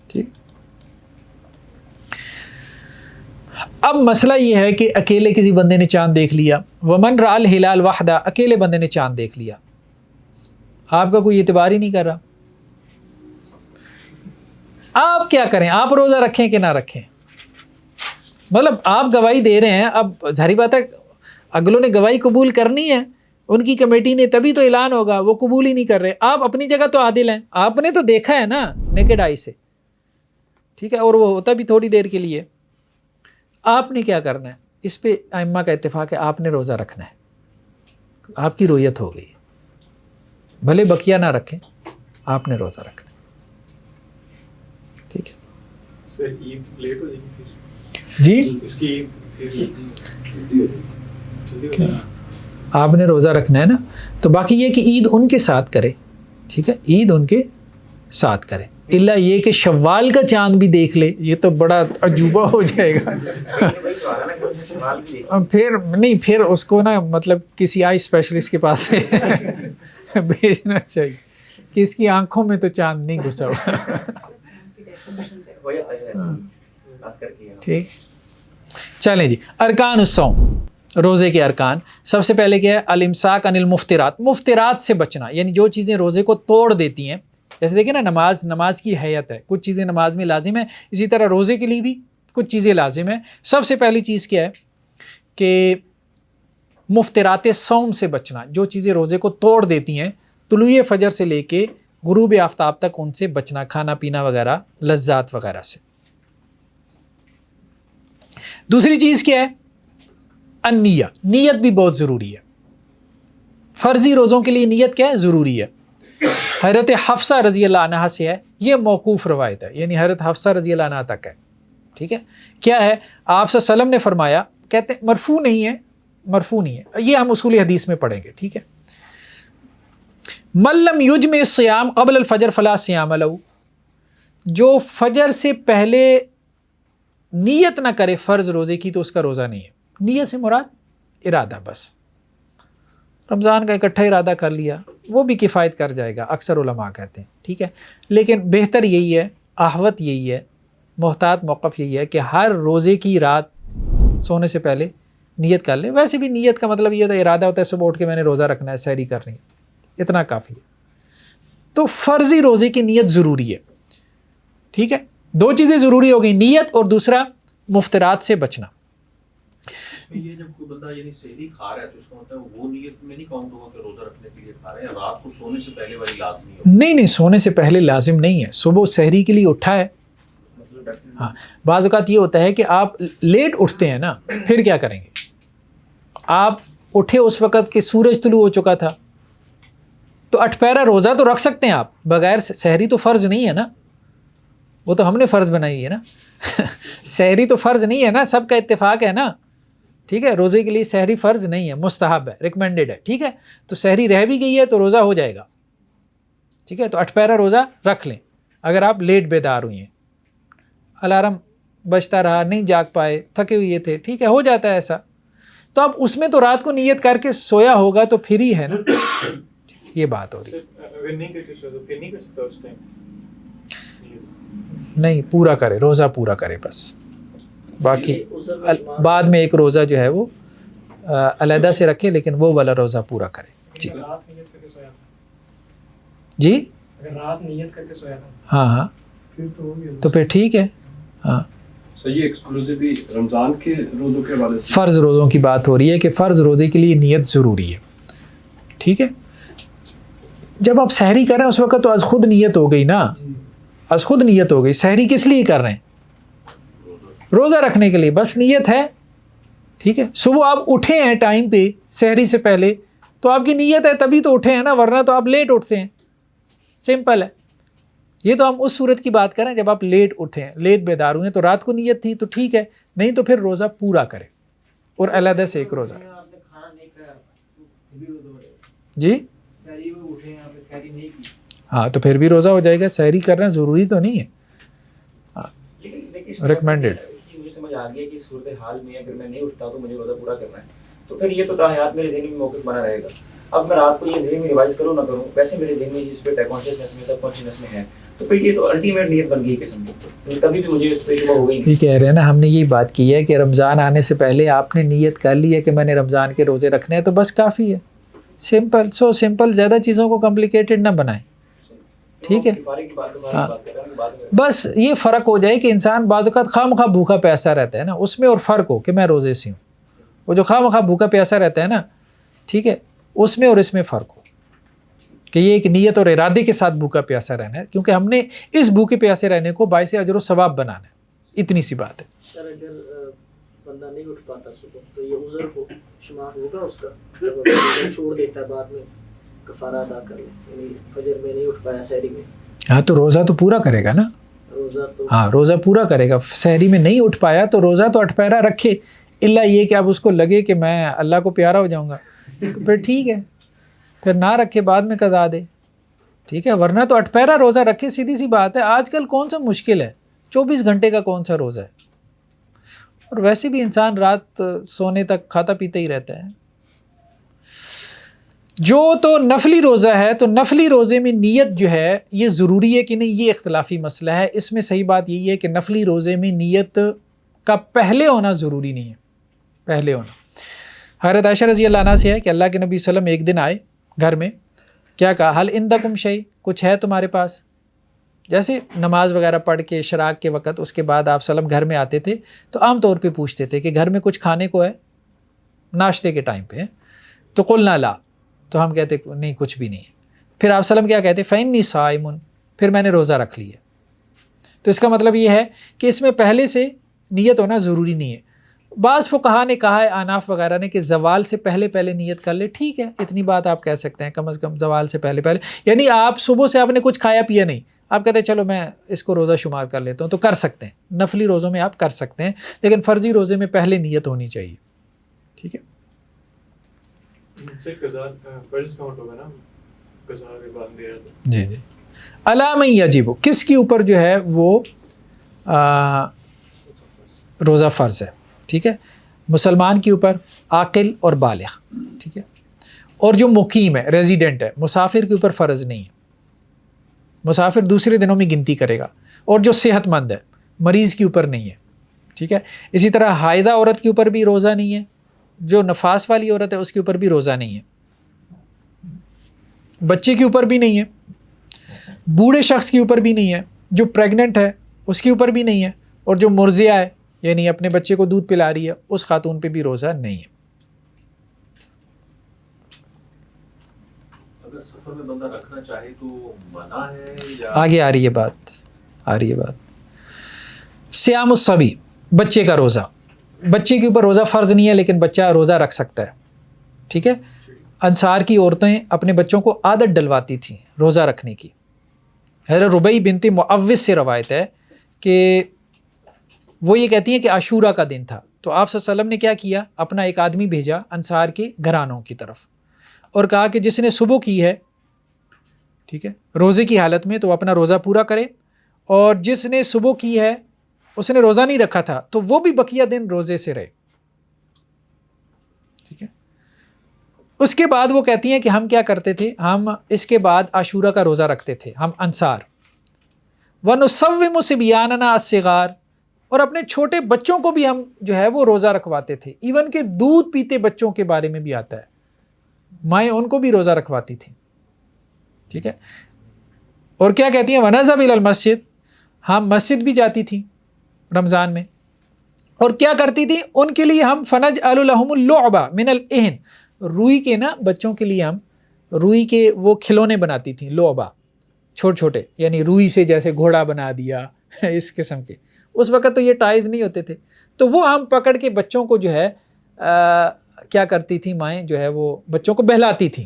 ٹھیک۔ اب مسئلہ یہ ہے کہ اکیلے کسی بندے نے چاند دیکھ لیا، ومن رأى الہلال وحدہ، اکیلے بندے نے چاند دیکھ لیا، آپ کا کوئی اعتبار ہی نہیں کر رہا، آپ کیا کریں؟ آپ روزہ رکھیں کہ نہ رکھیں؟ مطلب آپ گواہی دے رہے ہیں، اب ظاہری بات ہے اگلوں نے گواہی قبول کرنی ہے، ان کی کمیٹی نے، تبھی تو اعلان ہوگا، وہ قبول ہی نہیں کر رہے۔ آپ اپنی جگہ تو عادل ہیں، آپ نے تو دیکھا ہے نا نیکڈ آئی سے، ٹھیک ہے، اور وہ ہوتا بھی تھوڑی دیر کے لیے۔ آپ نے کیا کرنا ہے؟ اس پہ ائمہ کا اتفاق ہے، آپ نے روزہ رکھنا ہے، آپ کی رویت ہو گئی، بھلے بقیہ نہ رکھیں، آپ نے روزہ رکھنا ہے، ٹھیک ہے۔ سر عید لیٹ ہو جائے گی جی، اس کی عید آپ نے روزہ رکھنا ہے نا، تو باقی یہ کہ عید ان کے ساتھ کرے، ٹھیک ہے، عید ان کے ساتھ کرے، الا یہ کہ شوال کا چاند بھی دیکھ لے، یہ تو بڑا عجوبہ ہو جائے گا۔ پھر نہیں، پھر اس کو نا مطلب کسی آئی اسپیشلسٹ کے پاس بھیجنا چاہیے کہ اس کی آنکھوں میں تو چاند نہیں گھسا ہوا، ٹھیک۔ چلیں جی، ارکان الصوم، روزے کے ارکان۔ سب سے پہلے کیا ہے؟ الامساک عن المفترات، مفترات سے بچنا، یعنی جو چیزیں روزے کو توڑ دیتی ہیں، جیسے دیکھیں نا نماز کی حیت ہے، کچھ چیزیں نماز میں لازم ہے، اسی طرح روزے کے لیے بھی کچھ چیزیں لازم ہیں۔ سب سے پہلی چیز کیا ہے کہ مفترات صوم سے بچنا، جو چیزیں روزے کو توڑ دیتی ہیں، طلوع فجر سے لے کے غروب آفتاب تک ان سے بچنا، کھانا پینا وغیرہ، لذات وغیرہ سے۔ دوسری چیز کیا ہے؟ النیہ، نیت بھی بہت ضروری ہے۔ فرضی روزوں کے لیے نیت کیا ہے؟ ضروری ہے۔ حضرت حفصہ رضی اللہ عنہ سے ہے، یہ موقوف روایت ہے، یعنی حضرت حفصہ رضی اللہ عنہ تک ہے، ٹھیک ہے۔ کیا ہے؟ آپ صلی اللہ علیہ وسلم نے فرمایا، کہتے ہیں مرفوع نہیں ہے، مرفوع نہیں ہے، یہ ہم اصول حدیث میں پڑھیں گے، ٹھیک ہے۔ من لم یجمع الصیام قبل الفجر فلا صیام لہ، جو فجر سے پہلے نیت نہ کرے فرض روزے کی تو اس کا روزہ نہیں ہے۔ نیت سے مراد ارادہ، بس رمضان کا اکٹھا ارادہ کر لیا وہ بھی کفایت کر جائے گا، اکثر علماء کہتے ہیں، ٹھیک ہے۔ لیکن بہتر یہی ہے، احوط یہی ہے، محتاط موقف یہی ہے کہ ہر روزے کی رات سونے سے پہلے نیت کر لے۔ ویسے بھی نیت کا مطلب یہ ہوتا ہے، ارادہ ہوتا ہے صبح اٹھ کے میں نے روزہ رکھنا ہے، سحری کرنی ہے، اتنا کافی ہے۔ تو فرضی روزے کی نیت ضروری ہے، ٹھیک ہے۔ دو چیزیں ضروری ہو گئی، نیت اور دوسرا مفترات سے بچنا. یہ جب کوئی بندہ یعنی سحری کھا رہا ہے تو اس کا مطلب وہ نیت میں نہیں کاؤنٹ ہوگا کہ روزہ رکھنے کے لیے کھا رہا ہے، یا رات کو سونے سے پہلے والی لازمی ہوگی؟ نہیں، سونے سے پہلے لازم نہیں ہے. صبح سحری کے لیے اٹھا ہے. ہاں، بعض اوقات یہ ہوتا ہے کہ آپ لیٹ اٹھتے ہیں نا، پھر کیا کریں گے؟ آپ اٹھے اس وقت کہ سورج طلوع ہو چکا تھا، تو 8 پہرا روزہ تو رکھ سکتے ہیں آپ بغیر سحری. تو فرض نہیں ہے نا، وہ تو ہم نے فرض بنائی ہوئی ہے نا. سحری تو فرض نہیں ہے نا، سب کا اتفاق ہے نا. ٹھیک ہے، روزے کے لیے سحری فرض نہیں ہے، مستحب ہے، ریکمینڈڈ ہے. ٹھیک ہے، تو سحری رہ بھی گئی ہے تو روزہ ہو جائے گا. ٹھیک ہے، تو 8 پہرا روزہ رکھ لیں. اگر آپ لیٹ بیدار ہوئی ہیں، الارم بجتا رہا، نہیں جاگ پائے، تھکے ہوئے تھے، ٹھیک ہے، ہو جاتا ہے ایسا، تو اب اس میں تو رات کو نیت کر کے سویا ہوگا تو پھر ہی ہے نا. یہ بات ہو رہی ہے. اگر نہیں کر کے سویا تو پھر نہیں کر سکتا اس ٹائم؟ نہیں، پورا کرے، روزہ پورا کرے بس. باقی بعد میں ایک روزہ جو ہے وہ علیحدہ سے رکھے، لیکن وہ والا روزہ پورا کرے. جی جی، رات نیت کر کے سویا تھا، ہاں تو پھر ٹھیک ہے. ہاں، سر یہ ایکسکلوسیولی رمضان کے روزوں کے حوالے سے فرض روزوں کی بات ہو رہی ہے کہ فرض روزے کے لیے نیت ضروری ہے. ٹھیک ہے، جب آپ سحری کر رہے ہیں اس وقت تو از خود نیت ہو گئی نا، از خود نیت ہو گئی. سحری کس لیے کر رہے ہیں؟ روزہ رکھنے کے لیے، بس نیت ہے. ٹھیک ہے، صبح آپ اٹھے ہیں ٹائم پہ سحری سے پہلے تو آپ کی نیت ہے تبھی تو اٹھے ہیں نا، ورنہ تو آپ لیٹ اٹھتے ہیں. سمپل ہے. یہ تو ہم اس صورت کی بات کریں جب آپ لیٹ اٹھے ہیں، لیٹ بیدار ہوئے ہیں، تو رات کو نیت تھی تو ٹھیک ہے، نہیں تو پھر روزہ پورا کرے اور علیحدہ سے ایک روزہ. جی ہاں، تو پھر بھی روزہ ہو جائے گا. سحری کرنا ضروری تو نہیں ہے، لیکن دیکھیے اس میں ریکمینڈڈ. مجھے سمجھ آ گیا کہ صورتحال میں اگر میں نہیں اٹھتا تو مجھے روزہ پورا کرنا ہے، تو پھر یہ تو تا حیات میرے ذہن میں موقف بنا رہے گا. اب میں رات کو یہ ذہن میں ریوائز کروں نہ کروں، ویسے میرے ذہن میں جس پہ کانشیسنیس میں سب کانشیسنیس میں ہے، تو پھر یہ تو الٹیمیٹ نیت بن گئی قسم کی. کبھی بھی مجھے کوئی شبہ ہو گئی نہیں. یہ کہہ رہے ہیں نا، ہم نے یہی بات کی ہے کہ رمضان آنے سے پہلے آپ نے نیت کر لی ہے کہ میں نے رمضان کے روزے رکھنے ہیں، تو بس کافی ہے. Simple, so simple. زیادہ چیزوں کو کمپلیکیٹڈ نہ بنائیں. ٹھیک ہے، ہاں، بس یہ فرق ہو جائے کہ انسان بعض اوقات خواہ بھوکا پیاسا رہتا ہے نا، اس میں اور فرق ہو کہ میں روزے سے ہوں. وہ جو خواہ بھوکا پیاسا رہتا ہے نا، ٹھیک ہے، اس میں اور اس میں فرق ہو کہ یہ ایک نیت اور ارادے کے ساتھ بھوکا پیاسا رہنا ہے، کیونکہ ہم نے اس بھوکے پیاسے رہنے کو باعث اجر و ثواب بنانا ہے. اتنی سی بات ہے. سر اگر بندہ نہیں اٹھ پاتا صبح تو یہ عذر کو شمار ہوگا اس کا، جب چھوڑ دیتا ہے بعد میں کفارہ ادا کر لے، یعنی فجر میں نہیں اٹھ پایا سحری میں، ہاں تو روزہ تو پورا کرے گا نا. روزہ تو ہاں، روزہ پورا کرے گا. سحری میں نہیں اٹھ پایا تو روزہ تو 8 پہرا رکھے، الا یہ کہ اب اس کو لگے کہ میں اللہ کو پیارا ہو جاؤں گا، تو پھر ٹھیک ہے، پھر نہ رکھے، بعد میں قضا دے. ٹھیک ہے، ورنہ تو 8 پہرا روزہ رکھے. سیدھی سی بات ہے. آج کل کون سا مشکل ہے، 24 گھنٹے کا کون سا روزہ ہے، اور ویسے بھی انسان رات سونے تک کھاتا پیتا ہی رہتا ہے. جو تو نفلی روزہ ہے، تو نفلی روزے میں نیت جو ہے یہ ضروری ہے کہ نہیں، یہ اختلافی مسئلہ ہے. اس میں صحیح بات یہی ہے کہ نفلی روزے میں نیت کا پہلے ہونا ضروری نہیں ہے، پہلے ہونا. حضرت عائشہ رضی اللہ عنہ سے ہے کہ اللہ کے نبی صلی اللہ علیہ وسلم ایک دن آئے گھر میں، کیا کہا، حل عندکم شیء، کچھ ہے تمہارے پاس. جیسے نماز وغیرہ پڑھ کے اشراق کے وقت، اس کے بعد آپ صلی اللہ علیہ وسلم گھر میں آتے تھے تو عام طور پہ پوچھتے تھے کہ گھر میں کچھ کھانے کو ہے، ناشتے کے ٹائم پہ. تو قلنا لا، تو ہم کہتے نہیں کچھ بھی نہیں ہے. پھر آپ صلی اللہ علیہ وسلم کیا کہتے، فإنی صائم، پھر میں نے روزہ رکھ لیا. تو اس کا مطلب یہ ہے کہ اس میں پہلے سے نیت ہونا ضروری نہیں ہے. بعض فقہا نے کہا ہے، آناف وغیرہ نے، کہ زوال سے پہلے نیت کر لے. ٹھیک ہے، اتنی بات آپ کہہ سکتے ہیں، کم از کم زوال سے پہلے، یعنی آپ صبح سے آپ نے کچھ کھایا پیا نہیں، آپ کہتے ہیں چلو میں اس کو روزہ شمار کر لیتا ہوں، تو کر سکتے ہیں. نفلی روزوں میں آپ کر سکتے ہیں، لیکن فرضی روزے میں پہلے نیت ہونی چاہیے. ٹھیک ہے، جی جی. علامہ یجب، کس کے اوپر جو ہے وہ روزہ فرض ہے. ٹھیک ہے، مسلمان کے اوپر، عاقل اور بالغ. ٹھیک ہے، اور جو مقیم ہے، ریزیڈنٹ ہے. مسافر کے اوپر فرض نہیں ہے، مسافر دوسرے دنوں میں گنتی کرے گا. اور جو صحت مند ہے، مریض کے اوپر نہیں ہے. ٹھیک ہے، اسی طرح حائضہ عورت کے اوپر بھی روزہ نہیں ہے. جو نفاس والی عورت ہے اس کے اوپر بھی روزہ نہیں ہے. بچے کے اوپر بھی نہیں ہے. بوڑھے شخص کے اوپر بھی نہیں ہے. جو پریگننٹ ہے اس کے اوپر بھی نہیں ہے، اور جو مرضیہ ہے یعنی اپنے بچے کو دودھ پلا رہی ہے اس خاتون پہ بھی روزہ نہیں ہے۔ اگر سفر میں بندہ رکھنا چاہے تو منع ہے یا آگے آ رہی ہے بات، صیام الصبی، بچے کا روزہ، بچے کے اوپر روزہ فرض نہیں ہے لیکن بچہ روزہ رکھ سکتا ہے، ٹھیک ہے۔ انصار کی عورتیں اپنے بچوں کو عادت ڈلواتی تھیں روزہ رکھنے کی۔ حضرت ربیع بنت معوذ سے روایت ہے کہ وہ یہ کہتی ہیں کہ عاشورہ کا دن تھا، تو آپ صلی اللہ علیہ وسلم نے کیا کیا، اپنا ایک آدمی بھیجا انصار کے گھرانوں کی طرف اور کہا کہ جس نے صبح کی ہے، ٹھیک ہے، روزے کی حالت میں تو اپنا روزہ پورا کرے، اور جس نے صبح کی ہے اس نے روزہ نہیں رکھا تھا تو وہ بھی بقیہ دن روزے سے رہے، ٹھیک ہے۔ اس کے بعد وہ کہتی ہیں کہ ہم کیا کرتے تھے، ہم اس کے بعد عاشورہ کا روزہ رکھتے تھے ہم انصار، وَنُصَوِّمُ صِبْيَانَنَا الصِّغَارَ، اور اپنے چھوٹے بچوں کو بھی ہم جو ہے وہ روزہ رکھواتے تھے، ایون کہ دودھ پیتے بچوں کے بارے میں بھی آتا ہے، مائیں ان کو بھی روزہ رکھواتی تھیں، ٹھیک ہے۔ اور کیا کہتی ہیں، وَنَذْهَبْ إِلَى الْمَسْجِدِ، ہم مسجد بھی جاتی تھیں رمضان میں، اور کیا کرتی تھی ان کے لیے ہم فَنَجْعَلُ لَهُمُ اللُّعْبَ مِنَ الْإِهْنِ، روئی کے نا بچوں کے لیے ہم روئی کے وہ کھلونے بناتی تھیں، لعبہ چھوٹے چھوٹے، یعنی روئی سے جیسے گھوڑا بنا دیا اس قسم کے، اس وقت تو یہ ٹائز نہیں ہوتے تھے، تو وہ ہم پکڑ کے بچوں کو جو ہے کیا کرتی تھی مائیں جو ہے وہ بچوں کو بہلاتی تھیں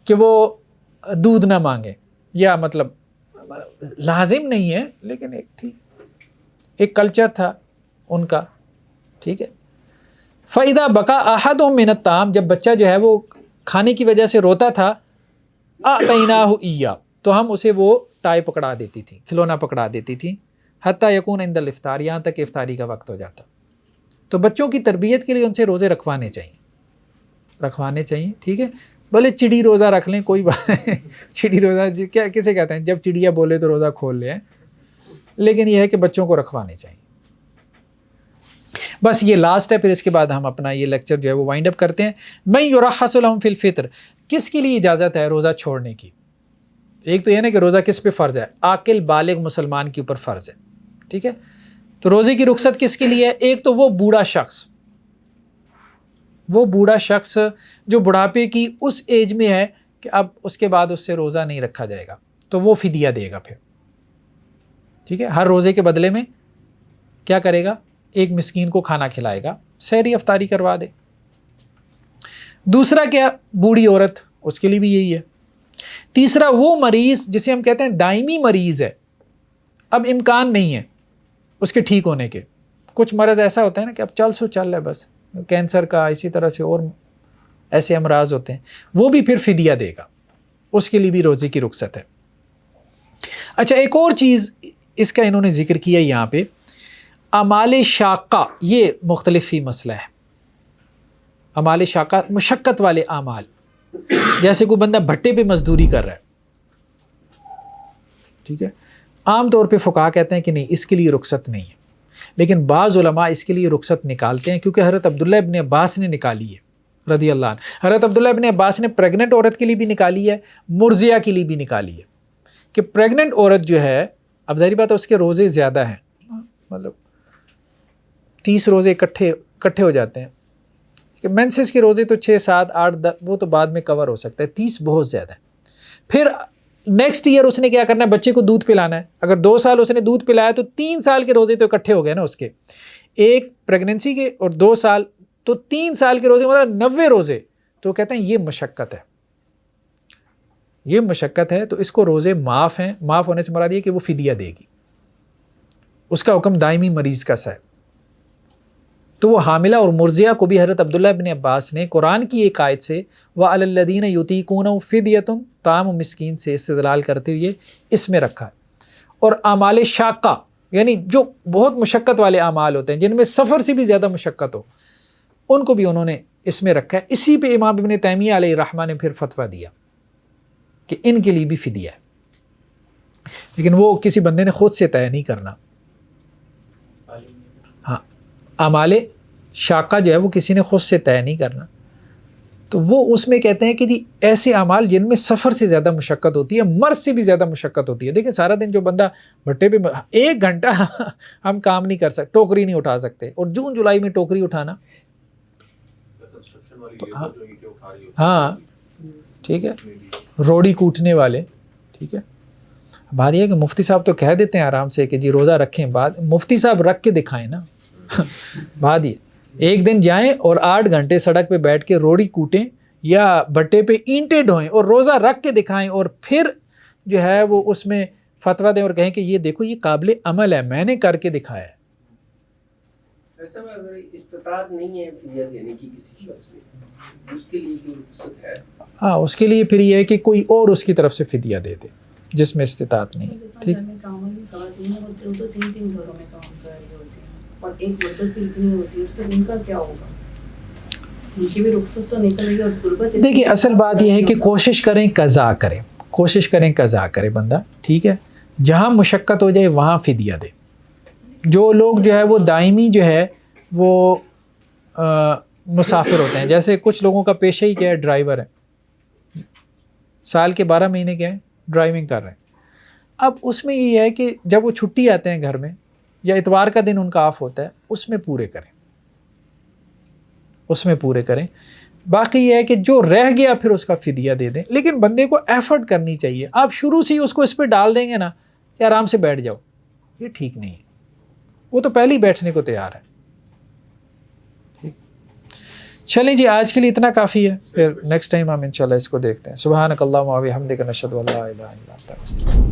کہ وہ دودھ نہ مانگے، یا مطلب لازم نہیں ہے لیکن ایک کلچر تھا ان کا، ٹھیک ہے۔ فَإِذَا بَكَى أَحَدٌ مِّنَ الطَّعَامِ، جب بچہ جو ہے وہ کھانے کی وجہ سے روتا تھا، أَعْطَيْنَاهُ إِيَّاهُ، تو ہم اسے وہ ٹائے پکڑا دیتی تھی، کھلونا پکڑا دیتی تھی، حتیٰ یکون عند الافطار، یہاں تک کہ افطاری کا وقت ہو جاتا۔ تو بچوں کی تربیت کے لیے ان سے روزے رکھوانے چاہیے، ٹھیک ہے، بھلے چڑی روزہ رکھ لیں، کوئی بات نہیں، چڑی روزہ کیا کسے کہتے ہیں، جب چڑیا بولے تو روزہ کھول لیں، لیکن یہ ہے کہ بچوں کو رکھوانے چاہیے۔ بس یہ لاسٹ ہے، پھر اس کے بعد ہم اپنا یہ لیکچر جو ہے وہ وائنڈ اپ کرتے ہیں۔ میں یرخص لہم فی الفطر، کس کے لیے اجازت ہے روزہ چھوڑنے کی؟ ایک تو یہ نا کہ روزہ کس پہ فرض ہے، عاقل بالغ مسلمان کے اوپر فرض ہے، ٹھیک ہے۔ تو روزے کی رخصت کس کے لیے ہے؟ ایک تو وہ بوڑھا شخص جو بڑھاپے کی اس ایج میں ہے کہ اب اس کے بعد اس سے روزہ نہیں رکھا جائے گا، تو وہ فدیہ دے گا پھر، ٹھیک ہے، ہر روزے کے بدلے میں کیا کرے گا، ایک مسکین کو کھانا کھلائے گا، سحری افطاری کروا دے۔ دوسرا کیا، بوڑھی عورت، اس کے لیے بھی یہی ہے۔ تیسرا وہ مریض جسے ہم کہتے ہیں دائمی مریض ہے، اب امکان نہیں ہے اس کے ٹھیک ہونے کے، کچھ مرض ایسا ہوتا ہے نا کہ اب چل ہے، بس کینسر کا، اسی طرح سے اور ایسے امراض ہوتے ہیں، وہ بھی پھر فدیہ دے گا، اس کے لیے بھی روزے کی رخصت ہے۔ اچھا، ایک اور چیز اس کا انہوں نے ذکر کیا یہاں پہ، اعمال شاقہ، یہ مختلف ہی مسئلہ ہے۔ اعمال شاقہ مشقت والے اعمال، جیسے کوئی بندہ بھٹے پہ مزدوری کر رہا ہے، ٹھیک ہے، عام طور پہ فقہا کہتے ہیں کہ نہیں، اس کے لیے رخصت نہیں ہے، لیکن بعض علماء اس کے لیے رخصت نکالتے ہیں، کیونکہ حضرت عبداللہ ابن عباس نے نکالی ہے رضی اللہ عنہ۔ حضرت عبداللہ ابن عباس نے پریگننٹ عورت کے لیے بھی نکالی ہے، مرضیہ کے لیے بھی نکالی ہے، کہ پریگننٹ عورت جو ہے، اب ظاہری بات ہے اس کے روزے زیادہ ہیں، مطلب 30 روزے اکٹھے ہو جاتے ہیں، کہ مینسز کے روزے تو 6 7 8 10 وہ تو بعد میں کور ہو سکتا ہے، 30 بہت زیادہ ہے۔ پھر نیکسٹ ایئر اس نے کیا کرنا ہے، بچے کو دودھ پلانا ہے، اگر 2 سال اس نے دودھ پلایا تو 3 سال کے روزے تو اکٹھے ہو گئے نا اس کے، ایک پریگننسی کے اور 2 سال، تو 3 سال کے روزے مطلب 90 روزے، تو کہتے ہیں یہ مشقت ہے، تو اس کو روزے معاف ہیں، معاف ہونے سے مراد یہ کہ وہ فدیہ دے گی، اس کا حکم دائمی مریض کا سا ہے۔ تو وہ حاملہ اور مرضیہ کو بھی حضرت عبداللہ ابن عباس نے قرآن کی ایک آیت سے وَعَلَى الَّذِينَ يُطِيقُونَهُ فِدْيَةٌ طَعَامُ مسکین سے استدلال کرتے ہوئے اس میں رکھا ہے۔ اور اعمال شاقہ، یعنی جو بہت مشقت والے اعمال ہوتے ہیں، جن میں سفر سے بھی زیادہ مشقت ہو، ان کو بھی انہوں نے اس میں رکھا ہے۔ اسی پہ امام ابن تیمیہ علیہ الرحمہ نے پھر فتویٰ دیا کہ ان کے لیے بھی فدیہ ہے، لیکن وہ کسی بندے نے خود سے طے نہیں کرنا۔ ہاں، اعمال شاقہ جو ہے وہ کسی نے خود سے طے نہیں کرنا، تو وہ اس میں کہتے ہیں کہ جی ایسے اعمال جن میں سفر سے زیادہ مشقت ہوتی ہے، مرض سے بھی زیادہ مشقت ہوتی ہے. دیکھیں سارا دن جو بندہ بھٹے پہ 1 گھنٹہ ہم کام نہیں کر سکتے، ٹوکری نہیں اٹھا سکتے، اور جون جولائی میں ٹوکری اٹھانا، کنسٹرکشن والی لیبر جو اینٹیں اٹھا رہی ہوتی ہاں ٹھیک ہے، روڑی کوٹنے والے، ٹھیک ہے. بات یہ ہے کہ مفتی صاحب تو کہہ دیتے ہیں آرام سے کہ جی روزہ رکھیں، بعد مفتی صاحب رکھ کے دکھائیں نا. بات یہ ایک دن جائیں اور 8 گھنٹے سڑک پہ بیٹھ کے روڑی کوٹیں یا بٹے پہ اینٹیں ڈھوئیں اور روزہ رکھ کے دکھائیں، اور پھر جو ہے وہ اس میں فتویٰ دیں اور کہیں کہ یہ دیکھو یہ قابل عمل ہے، میں نے کر کے دکھایا ہے. ایسا میں اگر استطاعت نہیں ہے فدیہ دینے کی کسی شخص میں، اس کے لیے کوئی رخصت ہے؟ ہاں اس کے لیے پھر یہ ہے کہ کوئی اور اس کی طرف سے فدیہ دے دے جس میں استطاعت نہیں. ٹھیک، خواتین ہوتی ہیں تو 3 گھروں میں کام کر رہی ہوتی ہیں اور ایک مرد بھی اتنی ہوتی ہے، تو ان کا کیا ہوگا؟ ان کی بھی رخصت تو نکلے گی اور غربت. دیکھیے اصل بات یہ ہے کہ کوشش کریں قضا کریں، کوشش کریں قضا کرے بندہ، ٹھیک ہے. جہاں مشقت ہو جائے وہاں فدیہ دے. جو لوگ جو ہے وہ دائمی جو ہے وہ مسافر ہوتے ہیں، جیسے کچھ لوگوں کا پیشہ ہی کیا ہے، ڈرائیور ہے، سال کے 12 مہینے کیا ہے ڈرائیونگ کر رہے ہیں. اب اس میں یہ ہے کہ جب وہ چھٹی آتے ہیں گھر میں یا اتوار کا دن ان کا آف ہوتا ہے، اس میں پورے کریں، اس میں پورے کریں. باقی یہ ہے کہ جو رہ گیا پھر اس کا فدیہ دے دیں، لیکن بندے کو ایفرٹ کرنی چاہیے. آپ شروع سے ہی اس کو اس پہ ڈال دیں گے نا کہ آرام سے بیٹھ جاؤ، یہ ٹھیک نہیں ہے. وہ تو پہلے ہی بیٹھنے کو تیار ہے. ٹھیک، چلیں جی آج کے لیے اتنا کافی ہے، پھر نیکسٹ ٹائم ہم انشاءاللہ اس کو دیکھتے ہیں. سبحانک اللہم و بحمدک، نشہد ان لا الہ الا انت.